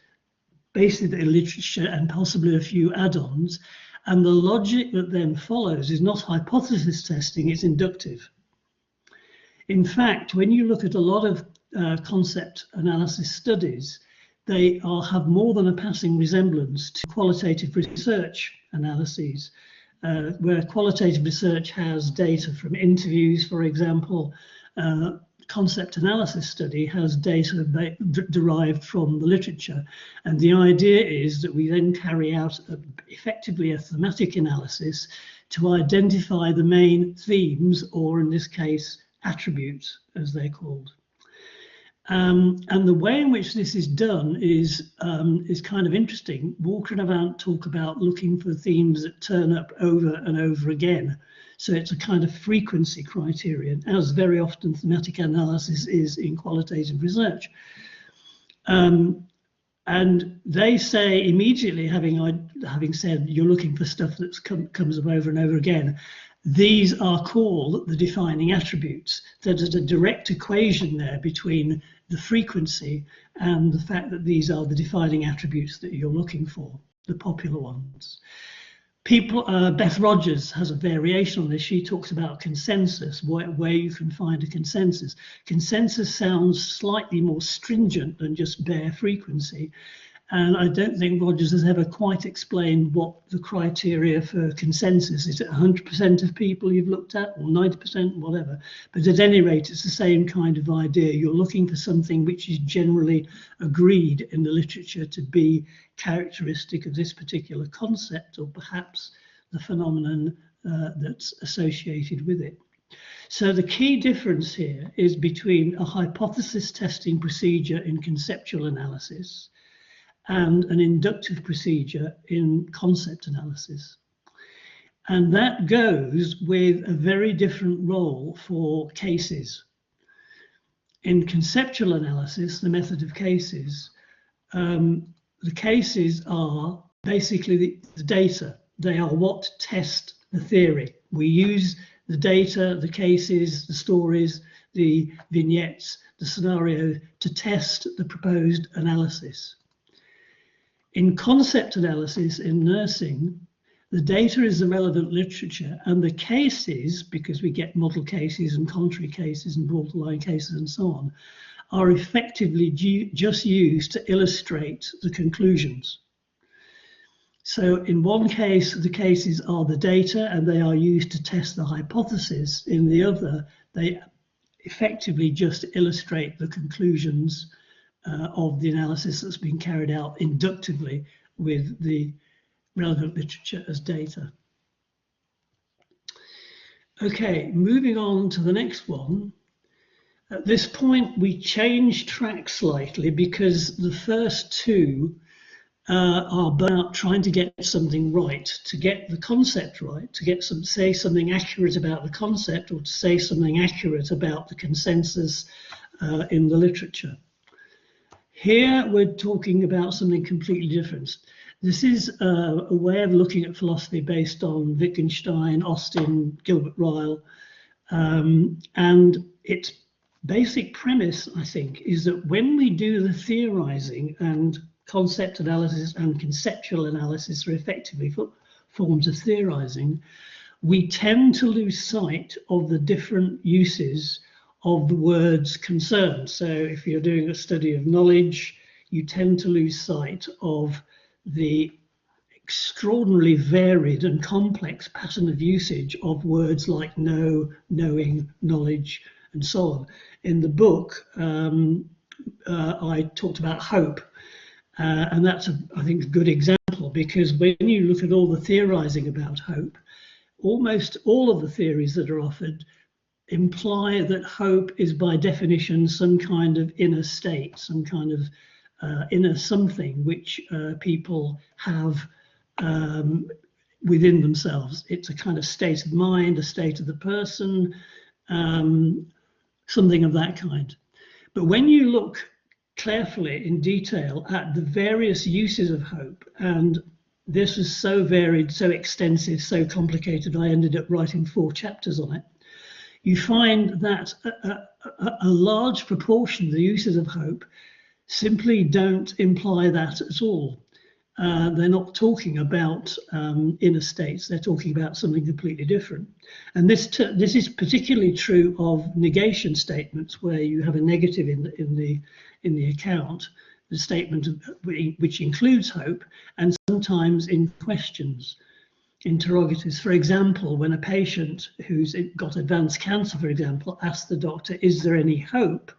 Speaker 4: basically literature and possibly a few add-ons, and the logic that then follows is not hypothesis testing, it's inductive. In fact, when you look at a lot of concept analysis studies, they have more than a passing resemblance to qualitative research analyses, where qualitative research has data from interviews, for example. Concept analysis study has data derived from the literature. And the idea is that we then carry out effectively a thematic analysis to identify the main themes, or in this case, attributes, as they're called. And the way in which this is done is kind of interesting. Walker and Avant talk about looking for themes that turn up over and over again. So it's a kind of frequency criterion, as very often thematic analysis is in qualitative research. And they say immediately, having said you're looking for stuff that comes up over and over again, these are called the defining attributes. There's a direct equation there between the frequency and the fact that these are the defining attributes that you're looking for. the popular ones. Beth Rogers has a variation on this. She talks about consensus, where you can find a consensus. Consensus sounds slightly more stringent than just bare frequency. And I don't think Rogers has ever quite explained what the criteria for consensus is. Is it 100% of people you've looked at, or 90%, whatever? But at any rate, it's the same kind of idea. You're looking for something which is generally agreed in the literature to be characteristic of this particular concept, or perhaps the phenomenon that's associated with it. So the key difference here is between a hypothesis testing procedure in conceptual analysis and an inductive procedure in concept analysis. And that goes with a very different role for cases. In conceptual analysis, the method of cases, the cases are basically the data. They are what test the theory. We use the data, the cases, the stories, the vignettes, the scenario to test the proposed analysis. In concept analysis in nursing, the data is the relevant literature, and the cases, because we get model cases and contrary cases and borderline cases and so on, are effectively just used to illustrate the conclusions. So in one case, the cases are the data and they are used to test the hypothesis. In the other, they effectively just illustrate the conclusions of the analysis that's been carried out inductively with the relevant literature as data. Okay, moving on to the next one. At this point, we change track slightly because the first two are about trying to get something right, to get the concept right, to say something accurate about the concept, or to say something accurate about the consensus in the literature. Here we're talking about something completely different. This is a way of looking at philosophy based on Wittgenstein, Austin, Gilbert Ryle, and its basic premise, I think, is that when we do the theorizing, and concept analysis and conceptual analysis are effectively forms of theorizing, we tend to lose sight of the different uses of the words concerned. So if you're doing a study of knowledge, you tend to lose sight of the extraordinarily varied and complex pattern of usage of words like know, knowing, knowledge, and so on. In the book, I talked about hope, and that's, I think, a good example, because when you look at all the theorizing about hope, almost all of the theories that are offered imply that hope is by definition some kind of inner state, some kind of inner something which people have within themselves. It's a kind of state of mind, a state of the person, something of that kind. But when you look carefully in detail at the various uses of hope, and this was so varied, so extensive, so complicated, I ended up writing 4 chapters on it, you find that a large proportion of the uses of hope simply don't imply that at all. They're not talking about inner states, they're talking about something completely different. And this is particularly true of negation statements, where you have a negative in the account, the statement which includes hope, and sometimes in questions. Interrogatives. For example, when a patient who's got advanced cancer, for example, asks the doctor, is there any hope?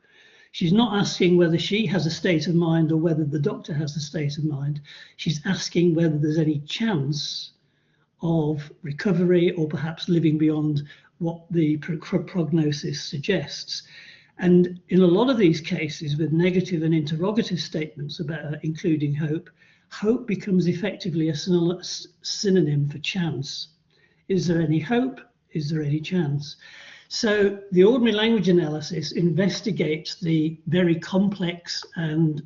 Speaker 4: She's not asking whether she has a state of mind or whether the doctor has a state of mind. She's asking whether there's any chance of recovery or perhaps living beyond what the prognosis suggests. And in a lot of these cases with negative and interrogative statements about including hope, hope becomes effectively a synonym for chance. Is there any hope? Is there any chance? So the ordinary language analysis investigates the very complex and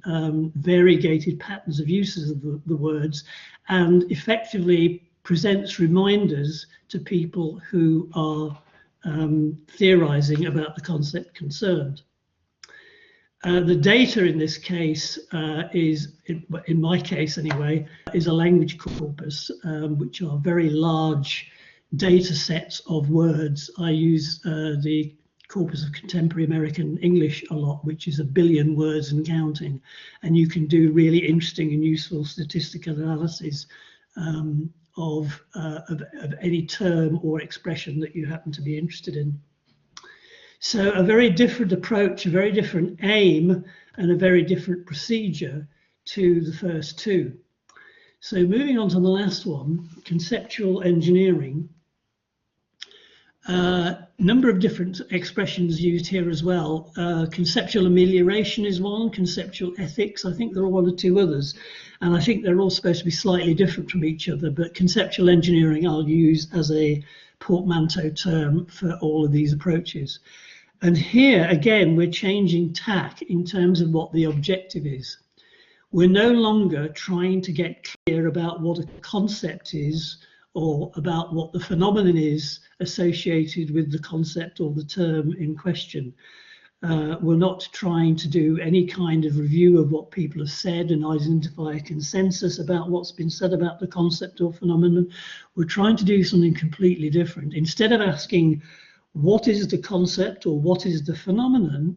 Speaker 4: variegated patterns of uses of the words, and effectively presents reminders to people who are theorizing about the concept concerned. The data in this case is, in my case anyway, is a language corpus, which are very large data sets of words. I use the corpus of contemporary American English a lot, which is 1 billion words and counting. And you can do really interesting and useful statistical analysis of any term or expression that you happen to be interested in. So a very different approach, a very different aim, and a very different procedure to the first two. So moving on to the last one, conceptual engineering. Number of different expressions used here as well. Conceptual amelioration is one, conceptual ethics, I think there are one or two others, and I think they're all supposed to be slightly different from each other, but conceptual engineering I'll use as a portmanteau term for all of these approaches. And here, again, we're changing tack in terms of what the objective is. We're no longer trying to get clear about what a concept is or about what the phenomenon is associated with the concept or the term in question. We're not trying to do any kind of review of what people have said and identify a consensus about what's been said about the concept or phenomenon. We're trying to do something completely different. Instead of asking, what is the concept or what is the phenomenon,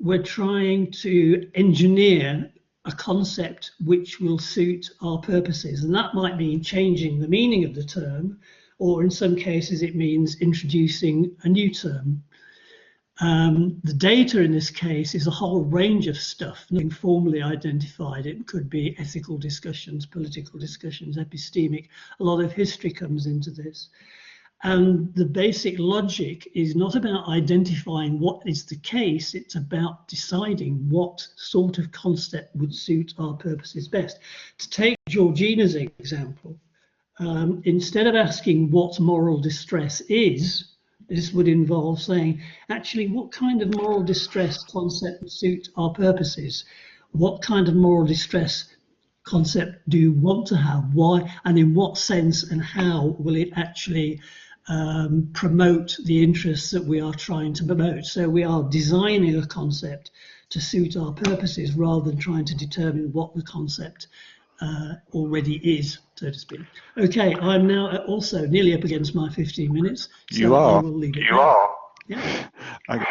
Speaker 4: we're trying to engineer a concept which will suit our purposes. And that might mean changing the meaning of the term, or in some cases it means introducing a new term. The data in this case is a whole range of stuff, nothing formally identified. It could be ethical discussions, political discussions, epistemic. A lot of history comes into this. And the basic logic is not about identifying what is the case, it's about deciding what sort of concept would suit our purposes best. To take Georgina's example, instead of asking what moral distress is, this would involve saying, actually, what kind of moral distress concept would suit our purposes? What kind of moral distress concept do you want to have? Why, and in what sense and how will it actually promote the interests that we are trying to promote? So we are designing a concept to suit our purposes rather than trying to determine what the concept already is, so to speak. Okay, I'm now also nearly up against my 15 minutes. So
Speaker 1: you are.
Speaker 4: I will leave it there. Yeah.
Speaker 1: Okay.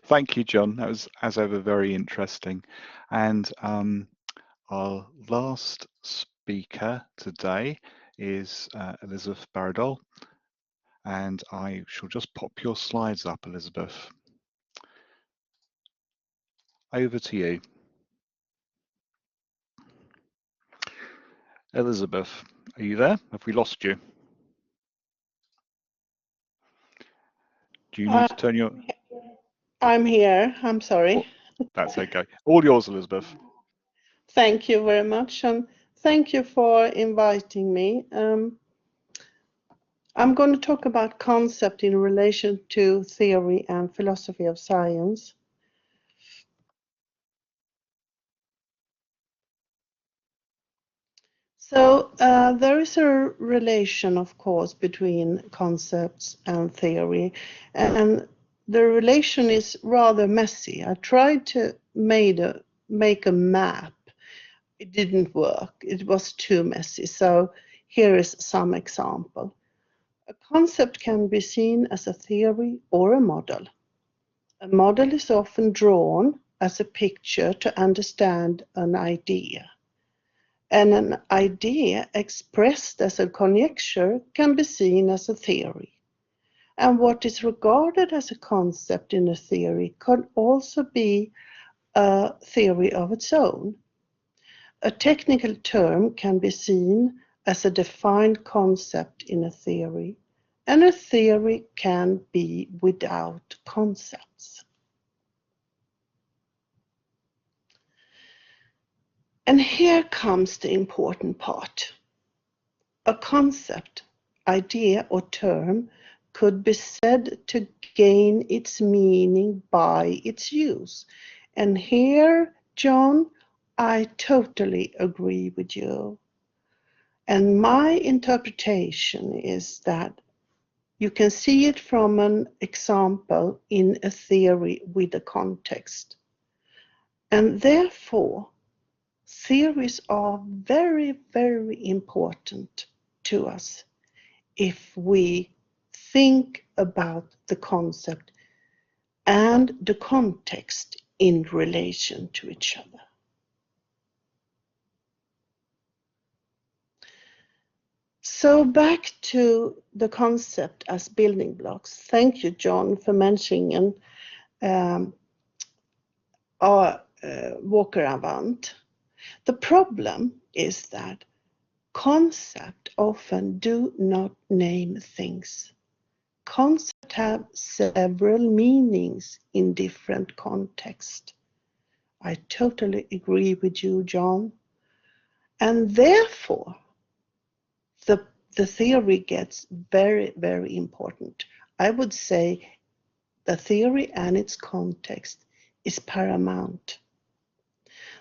Speaker 1: Thank you, John. That was, as ever, very interesting. And our last speaker today is Elizabeth Bergdahl. And I shall just pop your slides up, Elizabeth. Over to you. Elizabeth, are you there? Have we lost you? Do you need to turn your...
Speaker 5: I'm here. I'm sorry.
Speaker 1: Oh, that's okay. All yours, Elizabeth.
Speaker 5: Thank you very much. And thank you for inviting me. I'm going to talk about concept in relation to theory and philosophy of science. So there is a relation, of course, between concepts and theory, and the relation is rather messy. I tried to make a map. It didn't work. It was too messy. So here is some example. A concept can be seen as a theory or a model. A model is often drawn as a picture to understand an idea. And an idea expressed as a conjecture can be seen as a theory. And what is regarded as a concept in a theory could also be a theory of its own. A technical term can be seen as a defined concept in a theory, and a theory can be without concepts. And here comes the important part. A concept, idea, or term could be said to gain its meaning by its use. And here, John, I totally agree with you. And my interpretation is that you can see it from an example in a theory with a context. And therefore, theories are very, very important to us if we think about the concept and the context in relation to each other. So back to the concept as building blocks. Thank you, John, for mentioning Walker Avant. The problem is that concepts often do not name things. Concepts have several meanings in different contexts. I totally agree with you, John. And therefore, the theory gets very, very important. I would say the theory and its context is paramount.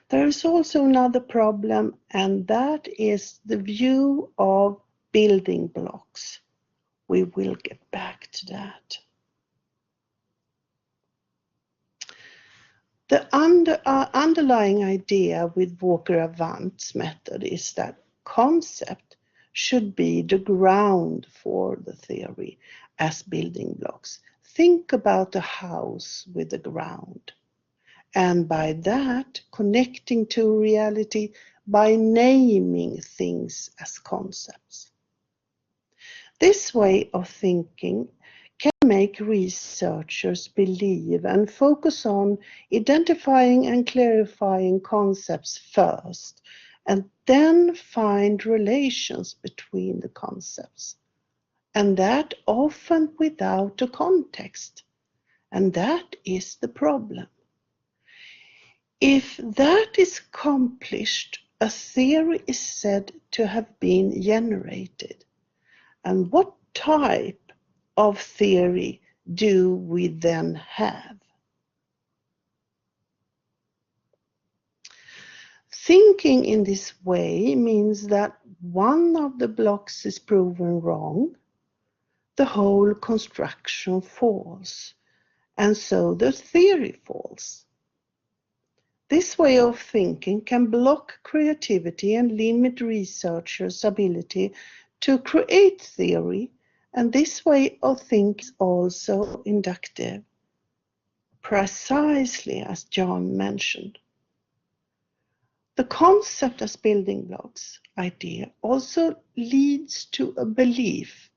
Speaker 5: There is also another problem, and that is the view of building blocks. We will get back to that. The underlying idea with Walker Avant's method is that concept should be the ground for the theory as building blocks. Think about a house with the ground, and by that connecting to reality by naming things as concepts. This way of thinking can make researchers believe and focus on identifying and clarifying concepts first, and then find relations between the concepts, and that often without a context. And that is the problem. If that is accomplished, a theory is said to have been generated. And what type of theory do we then have? Thinking in this way means that one of the blocks is proven wrong, the whole construction falls, and so the theory falls. This way of thinking can block creativity and limit researchers' ability to create theory, and this way of thinking is also inductive, precisely as John mentioned. The concept as building blocks idea also leads to a belief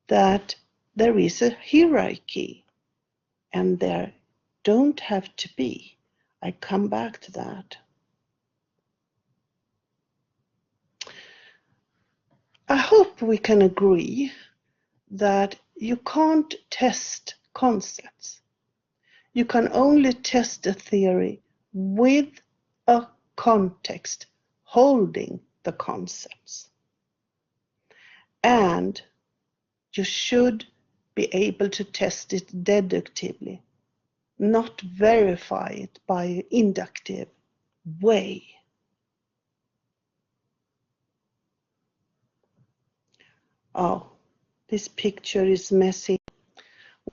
Speaker 5: that there is a hierarchy, and there don't have to be. I come back to that. I hope we can agree that you can't test concepts. You can only test a theory with a context holding the concepts. And you should be able to test it deductively, not verify it by an inductive way. Oh, this picture is messy.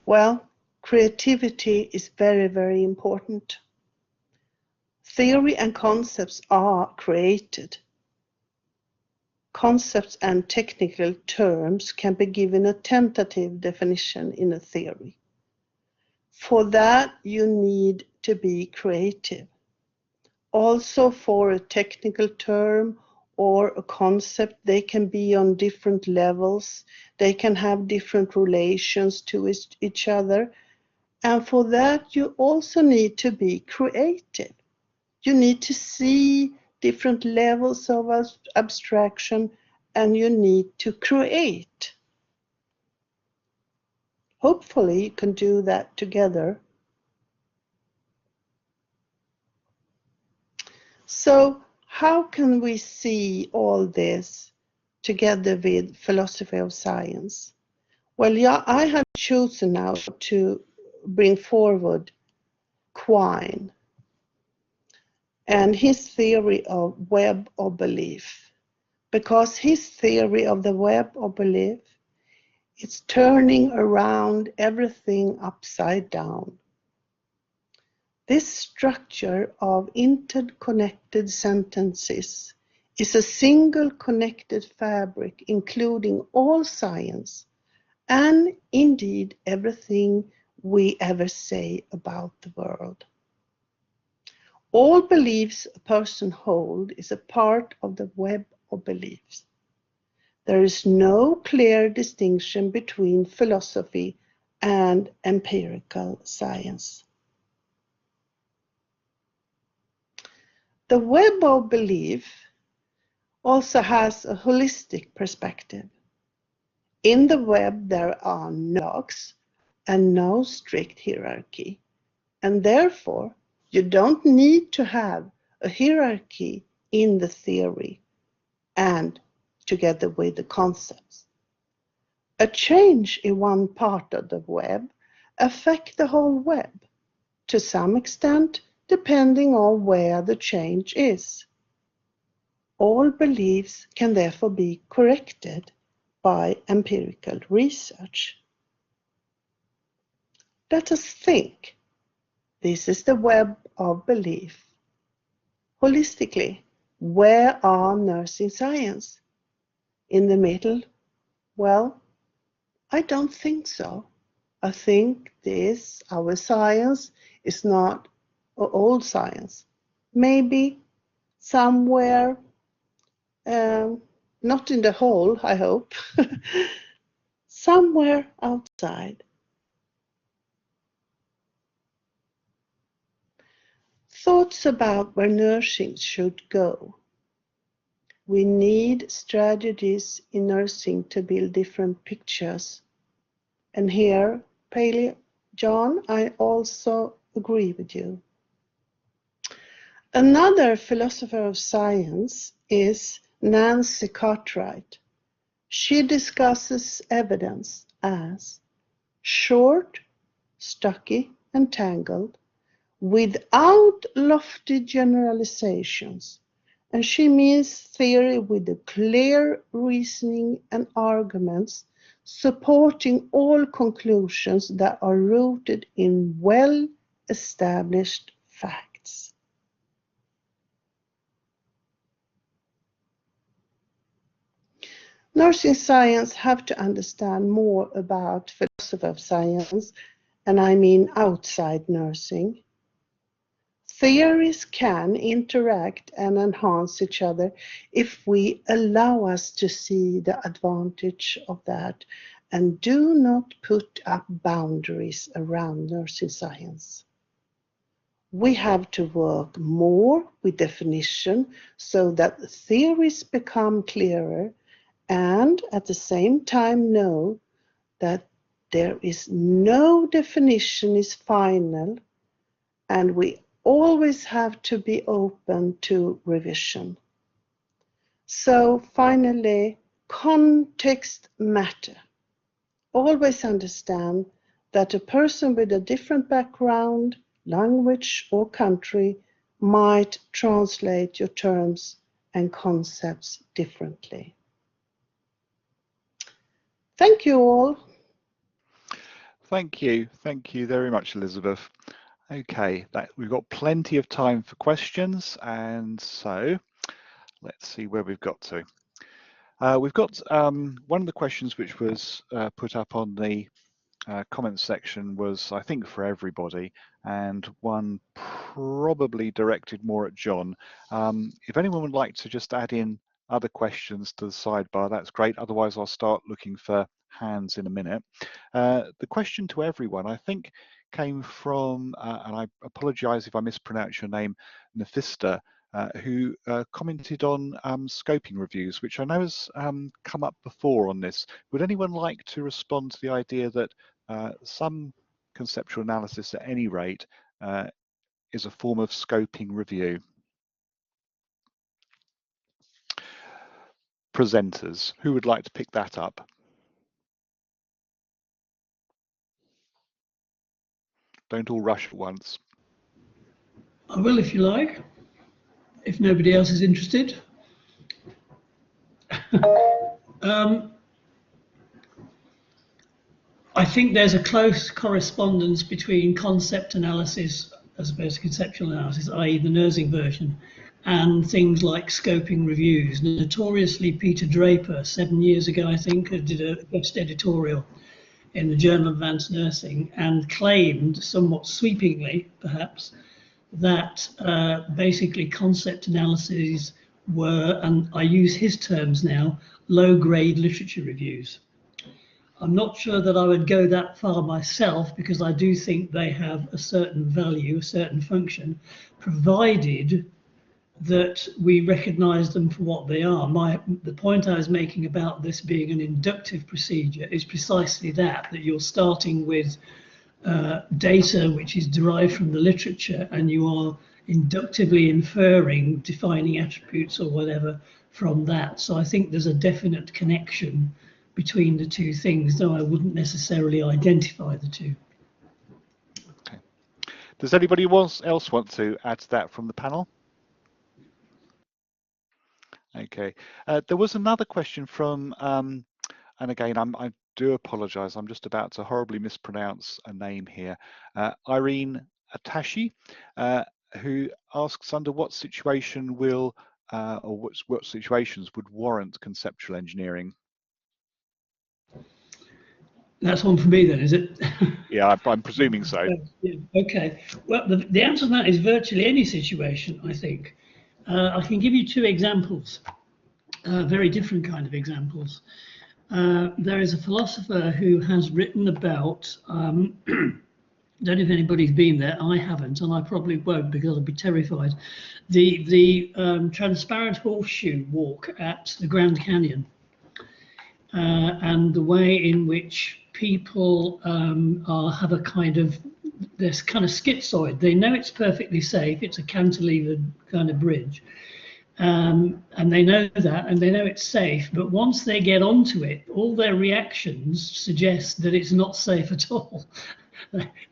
Speaker 5: Well, creativity is very, very important. Theory and concepts are created. Concepts and technical terms can be given a tentative definition in a theory. For that, you need to be creative. Also, for a technical term or a concept, they can be on different levels. They can have different relations to each other. And for that, you also need to be creative. You need to see different levels of abstraction, and you need to create. Hopefully, you can do that together. So, how can we see all this together with philosophy of science? Well, yeah, I have chosen now to bring forward Quine and his theory of web of belief, because his theory of the web of belief is turning around everything upside down. This structure of interconnected sentences is a single connected fabric including all science and indeed everything we ever say about the world. All beliefs a person holds is a part of the web of beliefs. There is no clear distinction between philosophy and empirical science. The web of belief also has a holistic perspective. In the web, there are no blocks and no strict hierarchy, and therefore you don't need to have a hierarchy in the theory and together with the concepts. A change in one part of the web affects the whole web, to some extent depending on where the change is. All beliefs can therefore be corrected by empirical research. Let us think. This is the web of belief. Holistically, where are nursing science? In the middle? Well, I don't think so. I think our science, is not old science. Maybe somewhere, not in the hole, I hope, somewhere outside. Thoughts about where nursing should go. We need strategies in nursing to build different pictures. And here, Paley, John, I also agree with you. Another philosopher of science is Nancy Cartwright. She discusses evidence as short, stocky, and tangled, without lofty generalizations, and she means theory with a clear reasoning and arguments supporting all conclusions that are rooted in well-established facts. Nursing science have to understand more about philosophy of science, and I mean outside nursing. Theories can interact and enhance each other if we allow us to see the advantage of that and do not put up boundaries around nursing science. We have to work more with definition so that the theories become clearer and at the same time know that there is no definition is final, and we always have to be open to revision. So finally, context matter. Always understand that a person with a different background, language or country might translate your terms and concepts differently. Thank you all.
Speaker 1: Thank you very much, Elizabeth. Okay, we've got plenty of time for questions, and so let's see where we've got to. We've got one of the questions which was put up on the comments section was, I think, for everybody, and one probably directed more at John. If anyone would like to just add in other questions to the sidebar, that's great. Otherwise, I'll start looking for hands in a minute. The question to everyone, I think, came from, and I apologize if I mispronounce your name, Nefista, who commented on scoping reviews, which I know has come up before on this. Would anyone like to respond to the idea that some conceptual analysis at any rate is a form of scoping review? Presenters, who would like to pick that up? Don't all rush at once.
Speaker 4: I will if you like, if nobody else is interested. I think there's a close correspondence between concept analysis as opposed to conceptual analysis, i.e. the nursing version, and things like scoping reviews. Notoriously, Peter Draper, 7 years ago, I think, did a guest editorial in the Journal of Advanced Nursing and claimed, somewhat sweepingly perhaps, that basically concept analyses were, and I use his terms now, low-grade literature reviews. I'm not sure that I would go that far myself, because I do think they have a certain value, a certain function, provided that we recognise them for what they are. The point I was making about this being an inductive procedure is precisely that you're starting with data which is derived from the literature, and you are inductively inferring, defining attributes or whatever from that. So I think there's a definite connection between the two things, though I wouldn't necessarily identify the two.
Speaker 1: Okay. Does anybody else want to add to that from the panel? Okay. There was another question from, and again, I do apologise, I'm just about to horribly mispronounce a name here, Irene Atashi, who asks, under what situation will, or what situations would warrant conceptual engineering?
Speaker 4: That's one for me then, is it?
Speaker 1: Yeah, I'm presuming so.
Speaker 4: Yeah, okay. Well, the answer to that is virtually any situation, I think. I can give you two examples, very different kind of examples. There is a philosopher who has written about, don't know if anybody's been there, I haven't, and I probably won't because I'll be terrified, the transparent horseshoe walk at the Grand Canyon, and the way in which people have a kind of, this kind of schizoid. They know it's perfectly safe, it's a cantilevered kind of bridge, and they know that, and they know it's safe, but once they get onto it, all their reactions suggest that it's not safe at all.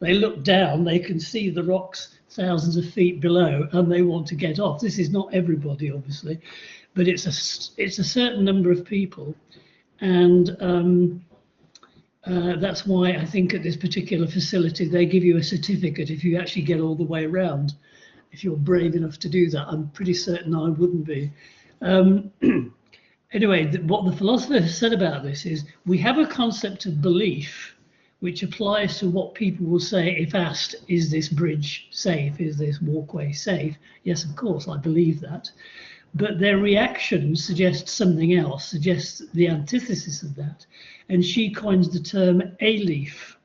Speaker 4: They look down, they can see the rocks thousands of feet below, and they want to get off. This is not everybody, obviously, but it's a certain number of people, and that's why I think at this particular facility they give you a certificate if you actually get all the way around. If you're brave enough to do that, I'm pretty certain I wouldn't be. Anyway, what the philosopher has said about this is we have a concept of belief which applies to what people will say if asked, is this bridge safe? Is this walkway safe? Yes, of course, I believe that. But their reaction suggests something else, suggests the antithesis of that. And she coins the term a-leaf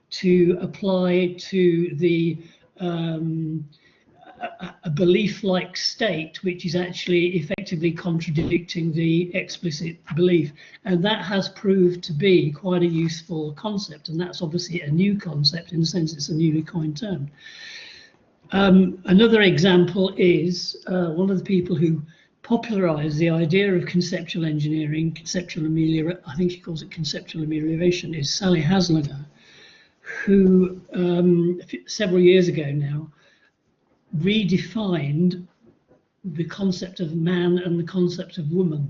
Speaker 4: to apply to the a belief-like state, which is actually effectively contradicting the explicit belief. And that has proved to be quite a useful concept. And that's obviously a new concept in the sense it's a newly coined term. Another example is one of the people who popularized the idea of conceptual engineering, I think she calls it conceptual amelioration, is Sally Haslanger, who several years ago now redefined the concept of man and the concept of woman,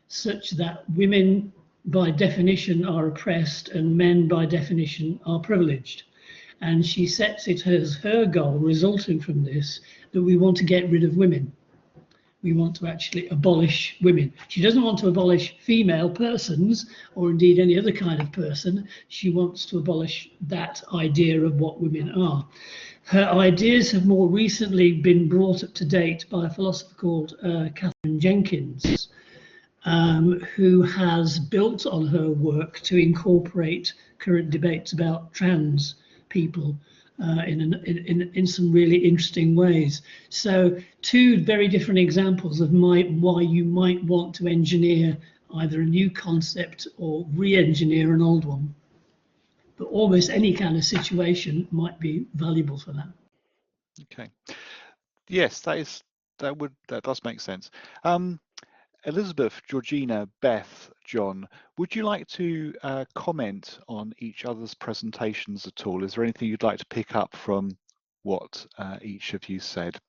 Speaker 4: such that women by definition are oppressed and men by definition are privileged. And she sets it as her goal, resulting from this, that we want to get rid of women. We want to actually abolish women. She doesn't want to abolish female persons or indeed any other kind of person. She wants to abolish that idea of what women are. Her ideas have more recently been brought up to date by a philosopher called Catherine Jenkins, who has built on her work to incorporate current debates about trans people in some really interesting ways. So two very different examples of why you might want to engineer either a new concept or re-engineer an old one. But almost any kind of situation might be valuable for that.
Speaker 1: Okay. Yes, that does make sense. Elizabeth, Georgina, Beth, John, would you like to comment on each other's presentations at all? Is there anything you'd like to pick up from what each of you said?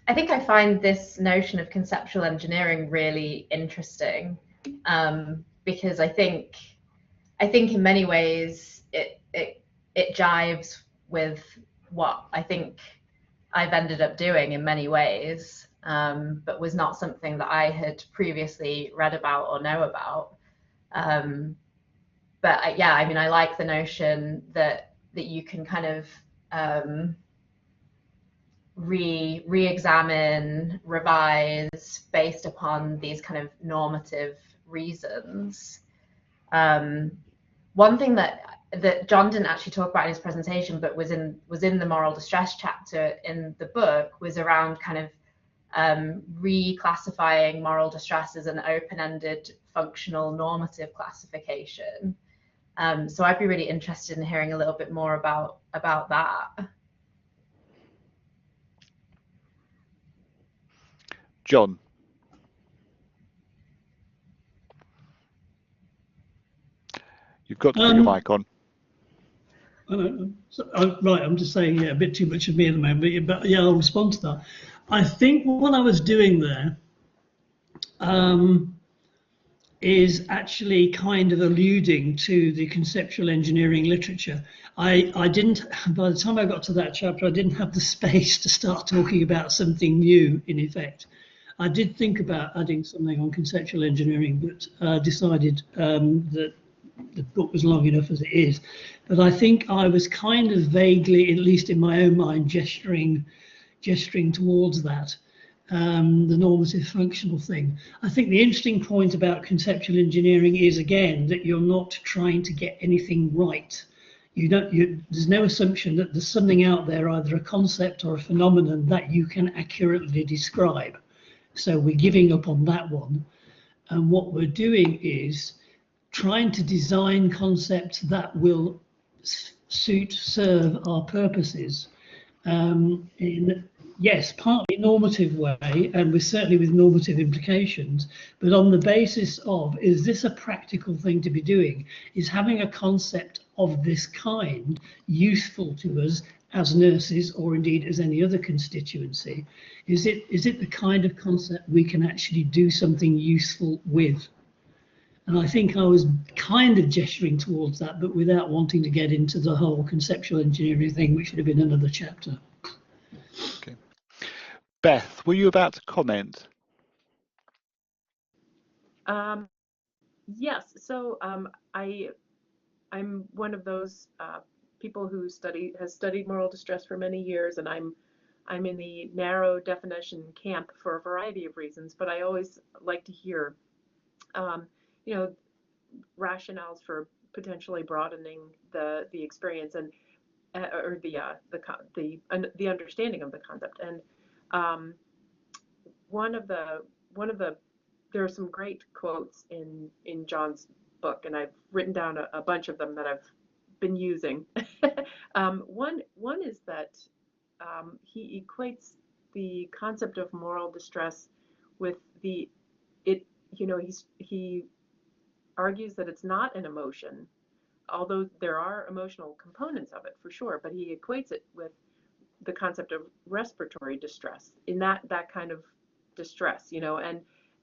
Speaker 3: I think I find this notion of conceptual engineering really interesting, because I think in many ways it jives with what I think I've ended up doing in many ways, but was not something that I had previously read about or know about. But yeah, I mean, I like the notion that you can kind of re-examine, revise based upon these kind of normative reasons. One thing that John didn't actually talk about in his presentation, but was in the moral distress chapter in the book, was around kind of reclassifying moral distress as an open-ended functional normative classification. So I'd be really interested in hearing a little bit more about that.
Speaker 1: John. You've got to put your mic on.
Speaker 4: Right, I'm just saying, yeah, a bit too much of me at the moment, but yeah, I'll respond to that. I think what I was doing there is actually kind of alluding to the conceptual engineering literature. I didn't, by the time I got to that chapter, I didn't have the space to start talking about something new, in effect. I did think about adding something on conceptual engineering, but decided that the book was long enough as it is. But I think I was kind of vaguely, at least in my own mind, gesturing towards that, the normative functional thing. I think the interesting point about conceptual engineering is, again, that you're not trying to get anything right. There's no assumption that there's something out there, either a concept or a phenomenon, that you can accurately describe. So we're giving up on that one. And what we're doing is trying to design concepts that will serve our purposes in, yes, partly normative way, and certainly with normative implications, but on the basis of, is this a practical thing to be doing? Is having a concept of this kind useful to us as nurses, or indeed as any other constituency? Is it the kind of concept we can actually do something useful with? And I think I was kind of gesturing towards that, but without wanting to get into the whole conceptual engineering thing, which would have been another chapter.
Speaker 1: Okay. Beth, were you about to comment?
Speaker 2: Yes. So I'm one of those people who has studied moral distress for many years, and I'm in the narrow definition camp for a variety of reasons. But I always like to hear, you know, rationales for potentially broadening the experience and or the understanding of the concept. And one of the there are some great quotes in John's book, and I've written down a bunch of them that I've been using. One is that he equates the concept of moral distress with he argues that it's not an emotion, although there are emotional components of it for sure, but he equates it with the concept of respiratory distress, in that kind of distress,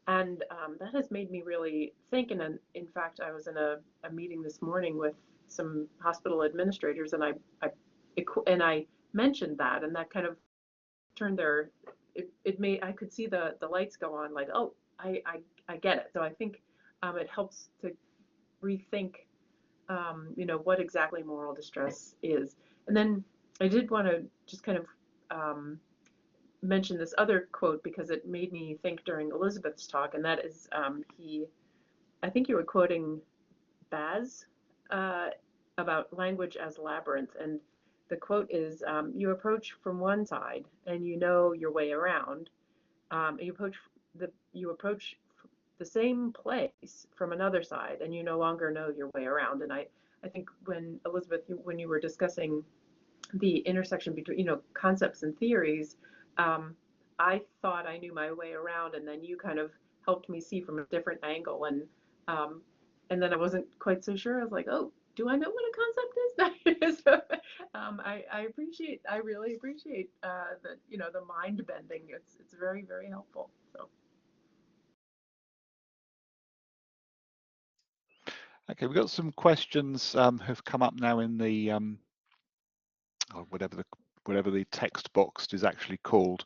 Speaker 2: and that has made me really think. And in fact, I was in a meeting this morning with some hospital administrators, and I mentioned that, and that kind of turned I could see the lights go on, like, oh, I get it. So I think it helps to rethink what exactly moral distress is. And then I did want to just kind of mention this other quote, because it made me think during Elizabeth's talk, and that is I think you were quoting Baz about language as labyrinth, and the quote is, you approach from one side and you know your way around. You approach the same place from another side and you no longer know your way around. And I think when Elizabeth, when you were discussing the intersection between concepts and theories, I thought I knew my way around, and then you kind of helped me see from a different angle, and then I wasn't quite so sure. I was like, oh, do I know what a concept is? So, I really appreciate the mind bending. It's very, very helpful. So.
Speaker 1: Okay, we've got some questions have come up now in the or whatever the text box is actually called.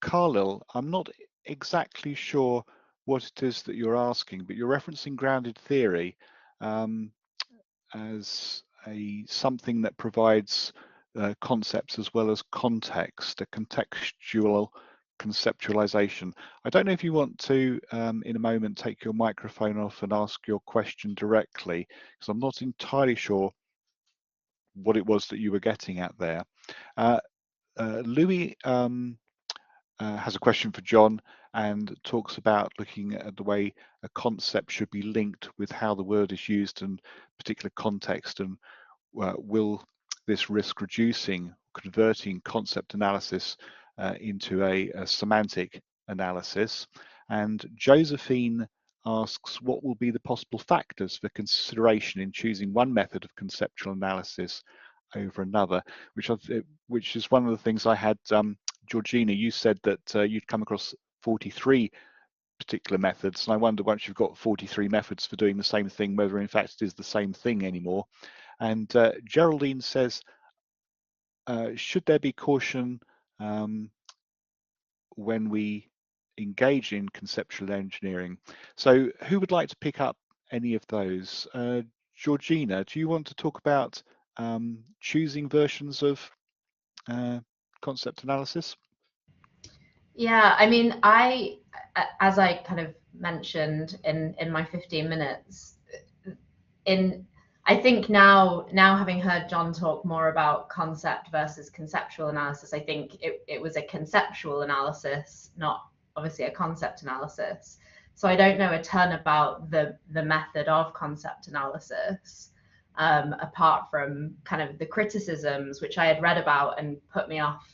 Speaker 1: Carlil, I'm not exactly sure what it is that you're asking, but you're referencing grounded theory as something that provides concepts as well as context, a contextual conceptualization. I don't know if you want to, in a moment, take your microphone off and ask your question directly, because I'm not entirely sure what it was that you were getting at there. Louis has a question for John and talks about looking at the way a concept should be linked with how the word is used in particular context, and will this risk reducing, converting concept analysis into a semantic analysis? And Josephine asks, what will be the possible factors for consideration in choosing one method of conceptual analysis over another, which is one of the things I had. Georgina, you said that you'd come across 43 particular methods, and I wonder, once you've got 43 methods for doing the same thing, whether in fact it is the same thing anymore. And Geraldine says, should there be caution when we engage in conceptual engineering? So who would like to pick up any of those? Georgina, do you want to talk about choosing versions of concept analysis?
Speaker 3: Yeah, I mean, as I kind of mentioned in my 15 minutes, I think now having heard John talk more about concept versus conceptual analysis, I think it was a conceptual analysis, not obviously a concept analysis. So I don't know a ton about the method of concept analysis, apart from kind of the criticisms which I had read about and put me off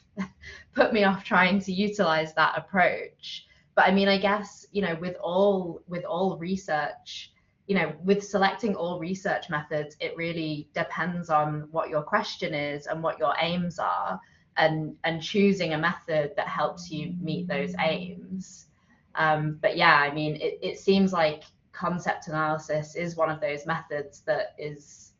Speaker 3: trying to utilize that approach. But I mean, I guess, you know, with all research, you know, with selecting all research methods, it really depends on what your question is and what your aims are, and choosing a method that helps you meet those aims. But yeah, I mean, it seems like concept analysis is one of those methods that is,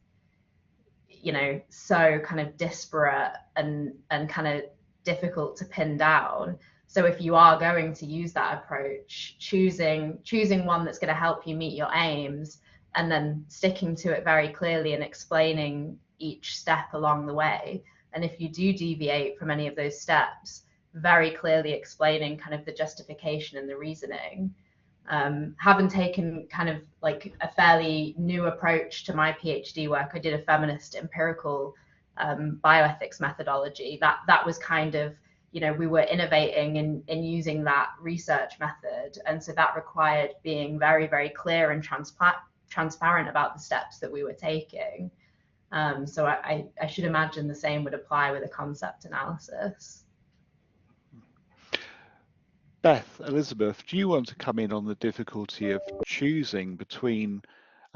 Speaker 3: you know, so kind of disparate and kind of difficult to pin down. So if you are going to use that approach, choosing one that's going to help you meet your aims, and then sticking to it very clearly and explaining each step along the way. And if you do deviate from any of those steps, very clearly explaining kind of the justification and the reasoning. Having taken kind of like a fairly new approach to my PhD work, I did a feminist empirical bioethics methodology. That was kind of, you know, we were innovating in using that research method, and so that required being very, very clear and transparent about the steps that we were taking. So I should imagine the same would apply with a concept analysis.
Speaker 1: Beth, Elizabeth, do you want to come in on the difficulty of choosing between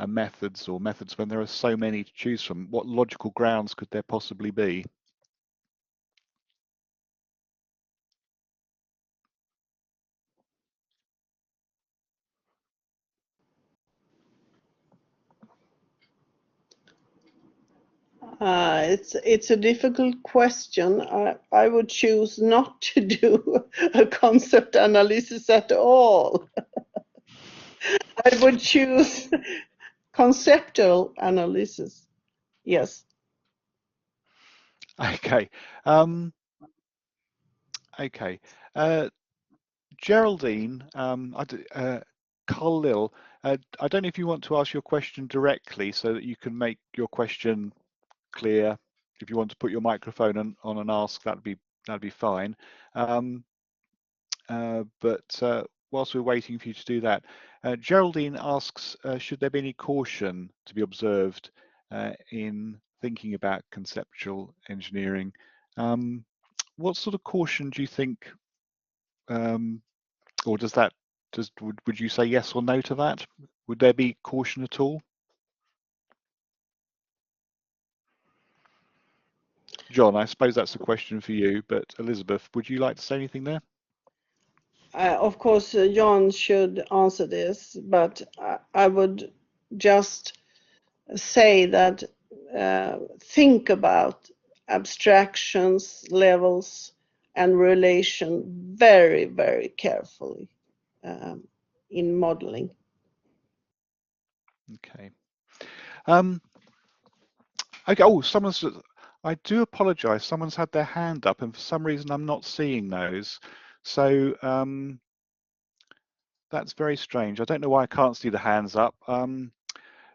Speaker 1: methods when there are so many to choose from? What logical grounds could there possibly be?
Speaker 5: It's a difficult question. I would choose not to do a concept analysis at all. I would choose conceptual analysis. Yes.
Speaker 1: Okay. Okay. Geraldine, Khalil, I don't know if you want to ask your question directly so that you can make your question clear. If you want to put your microphone on and ask, that'd be fine. But whilst we're waiting for you to do that, Geraldine asks, should there be any caution to be observed in thinking about conceptual engineering? What sort of caution do you think, or would you say yes or no to that? Would there be caution at all? John, I suppose that's a question for you, but Elizabeth, would you like to say anything there?
Speaker 5: Of course, John should answer this, but I would just say that think about abstractions, levels, and relation very, very carefully in modeling.
Speaker 1: Okay. Okay. Oh, someone's. I do apologise. Someone's had their hand up, and for some reason I'm not seeing those. So that's very strange. I don't know why I can't see the hands up.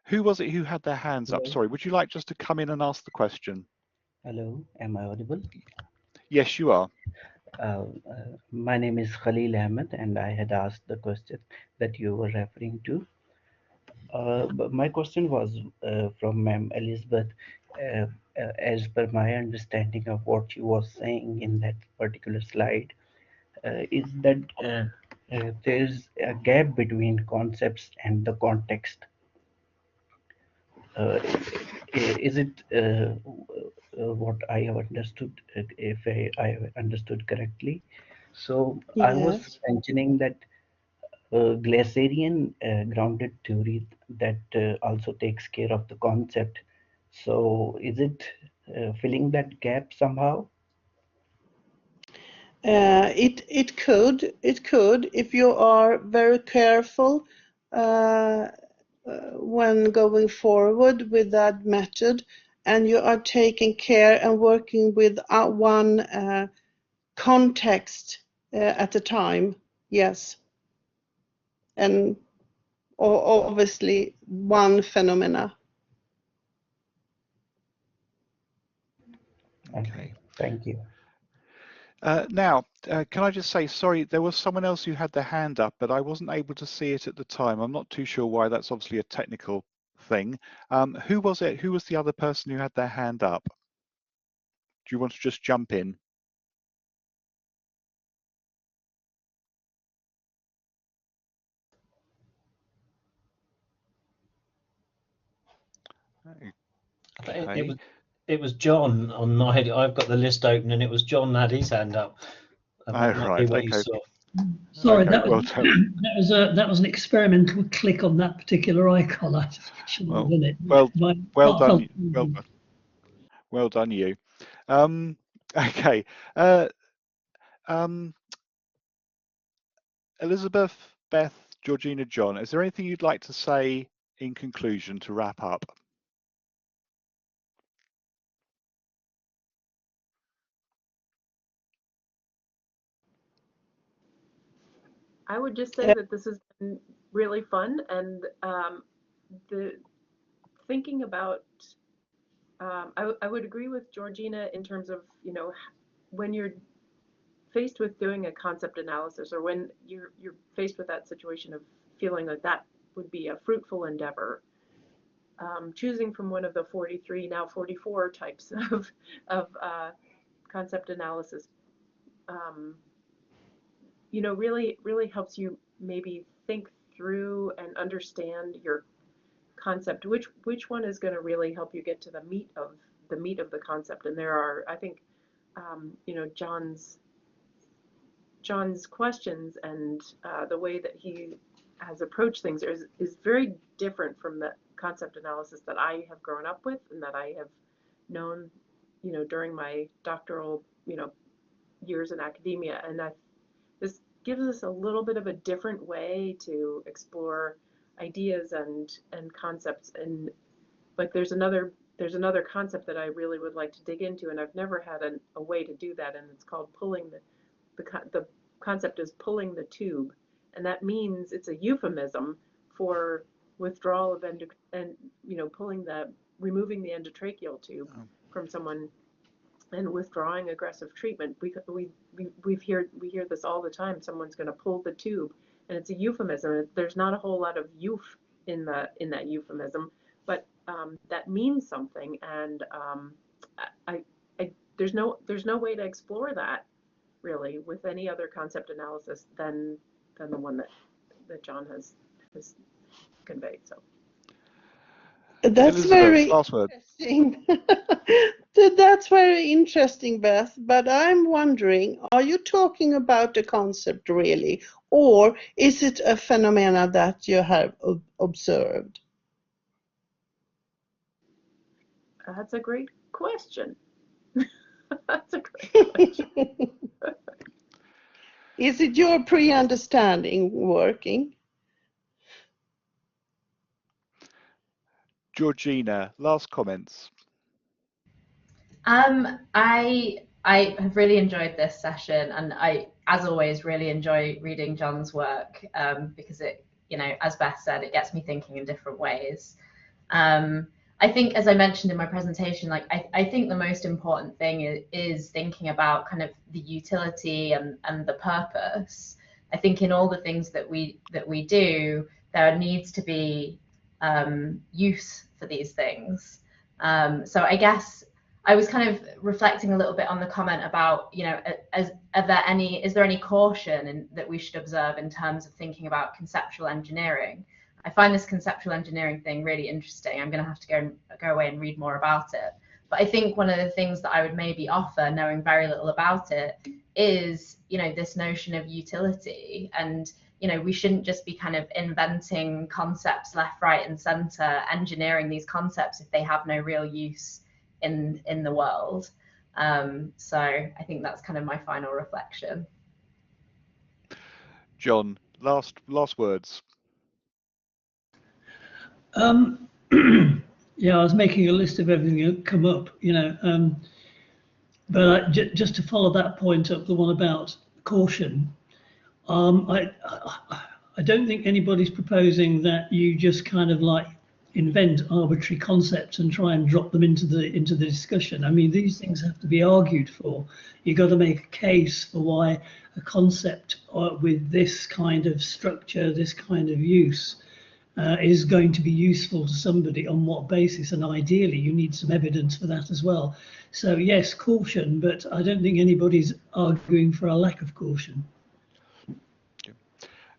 Speaker 1: Who was it who had their hands up?
Speaker 6: Hello.
Speaker 1: Sorry. Would you like just to come in and ask the question?
Speaker 6: Hello, am I audible?
Speaker 1: Yes, you are.
Speaker 6: My name is Khalil Ahmed, and I had asked the question that you were referring to. But my question was from Ma'am Elizabeth. As per my understanding of what she was saying in that particular slide, is that there's a gap between concepts and the context. Is it what I have understood, if I have understood correctly? So I was
Speaker 5: Yes.
Speaker 6: mentioning that Glacierian grounded theory that also takes care of the concept. So is it filling that gap somehow?
Speaker 5: It could if you are very careful when going forward with that method, and you are taking care and working with one context at a time. Yes, and obviously one phenomena.
Speaker 6: Okay, thank you.
Speaker 1: Now, can I just say, sorry, there was someone else who had their hand up, but I wasn't able to see it at the time. I'm not too sure why. That's obviously a technical thing. Who was it? Who was the other person who had their hand up? Do you want to just jump in? Okay.
Speaker 7: It was John on my head. I've got the list open, and it was John had his hand up. That might be what you saw.
Speaker 4: Sorry,
Speaker 1: Okay,
Speaker 4: that
Speaker 1: well
Speaker 4: was
Speaker 1: done.
Speaker 4: that was an experimental click on that particular icon. I shouldn't have done it.
Speaker 1: Well
Speaker 4: Heartfelt
Speaker 1: done. Well done, you. Okay. Elizabeth, Beth, Georgina, John, is there anything you'd like to say in conclusion to wrap up?
Speaker 2: I would just say that this has been really fun, and the thinking about I would agree with Georgina in terms of, you know, when you're faced with doing a concept analysis, or when you're faced with that situation of feeling like that would be a fruitful endeavor, choosing from one of the 43, now 44 types of concept analysis, you know, really helps you maybe think through and understand your concept, which one is going to really help you get to the meat of the concept. And there are, I think, you know, John's questions and the way that he has approached things is very different from the concept analysis that I have grown up with and that I have known, you know, during my doctoral, you know, years in academia. And this gives us a little bit of a different way to explore ideas and concepts. And like there's another concept that I really would like to dig into, and I've never had a way to do that, and it's called pulling the concept is pulling the tube, and that means it's a euphemism for withdrawal of you know, removing the endotracheal tube from someone and withdrawing aggressive treatment. We hear this all the time. Someone's going to pull the tube, and it's a euphemism. There's not a whole lot of euph in that euphemism, but that means something. And there's no way to explore that really with any other concept analysis than the one that John has conveyed. So
Speaker 5: that's
Speaker 1: Elizabeth,
Speaker 5: very
Speaker 1: last word.
Speaker 5: interesting. That's very interesting, Beth. But I'm wondering, are you talking about the concept really, or is it a phenomena that you have observed?
Speaker 2: That's a great question. That's a great question.
Speaker 5: Is it your pre-understanding working?
Speaker 1: Georgina, last comments.
Speaker 3: I have really enjoyed this session, and I, as always, really enjoy reading John's work because it, you know, as Beth said, it gets me thinking in different ways. I think, as I mentioned in my presentation, like I think the most important thing is thinking about kind of the utility and the purpose. I think in all the things that we do, there needs to be use for these things. So I guess I was kind of reflecting a little bit on the comment about, you know, is there any caution that we should observe in terms of thinking about conceptual engineering? I find this conceptual engineering thing really interesting. I'm going to have to go away and read more about it. But I think one of the things that I would maybe offer, knowing very little about it, is, you know, this notion of utility. And, you know, we shouldn't just be kind of inventing concepts left, right, and center, engineering these concepts if they have no real use in the world. So I think that's kind of my final reflection.
Speaker 1: John, last words.
Speaker 4: Yeah, I was making a list of everything that come up, you know, but just to follow that point up, the one about caution, I don't think anybody's proposing that you just kind of like invent arbitrary concepts and try and drop them into the discussion. I mean, these things have to be argued for. You've got to make a case for why a concept with this kind of structure, this kind of use, is going to be useful to somebody on what basis, and ideally you need some evidence for that as well. So yes, caution, but I don't think anybody's arguing for a lack of caution.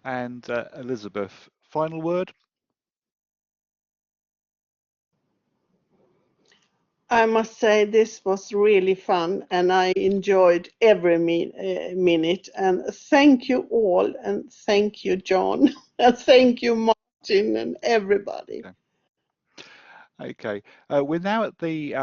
Speaker 1: And Elizabeth, final word?
Speaker 5: I must say this was really fun, and I enjoyed every minute. And thank you all, and thank you, John, and thank you, Martin, and everybody.
Speaker 1: Okay, we're now at the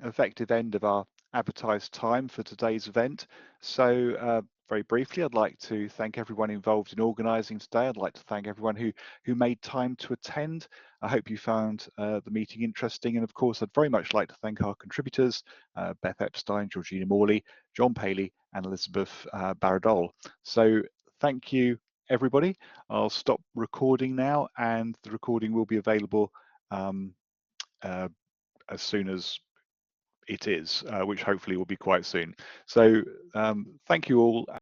Speaker 1: effective end of our advertised time for today's event. So very briefly, I'd like to thank everyone involved in organising today. I'd like to thank everyone who made time to attend. I hope you found the meeting interesting. And of course, I'd very much like to thank our contributors, Beth Epstein, Georgina Morley, John Paley, and Elizabeth Bergdahl. So thank you, everybody. I'll stop recording now, and the recording will be available as soon as it is, which hopefully will be quite soon. So thank you all.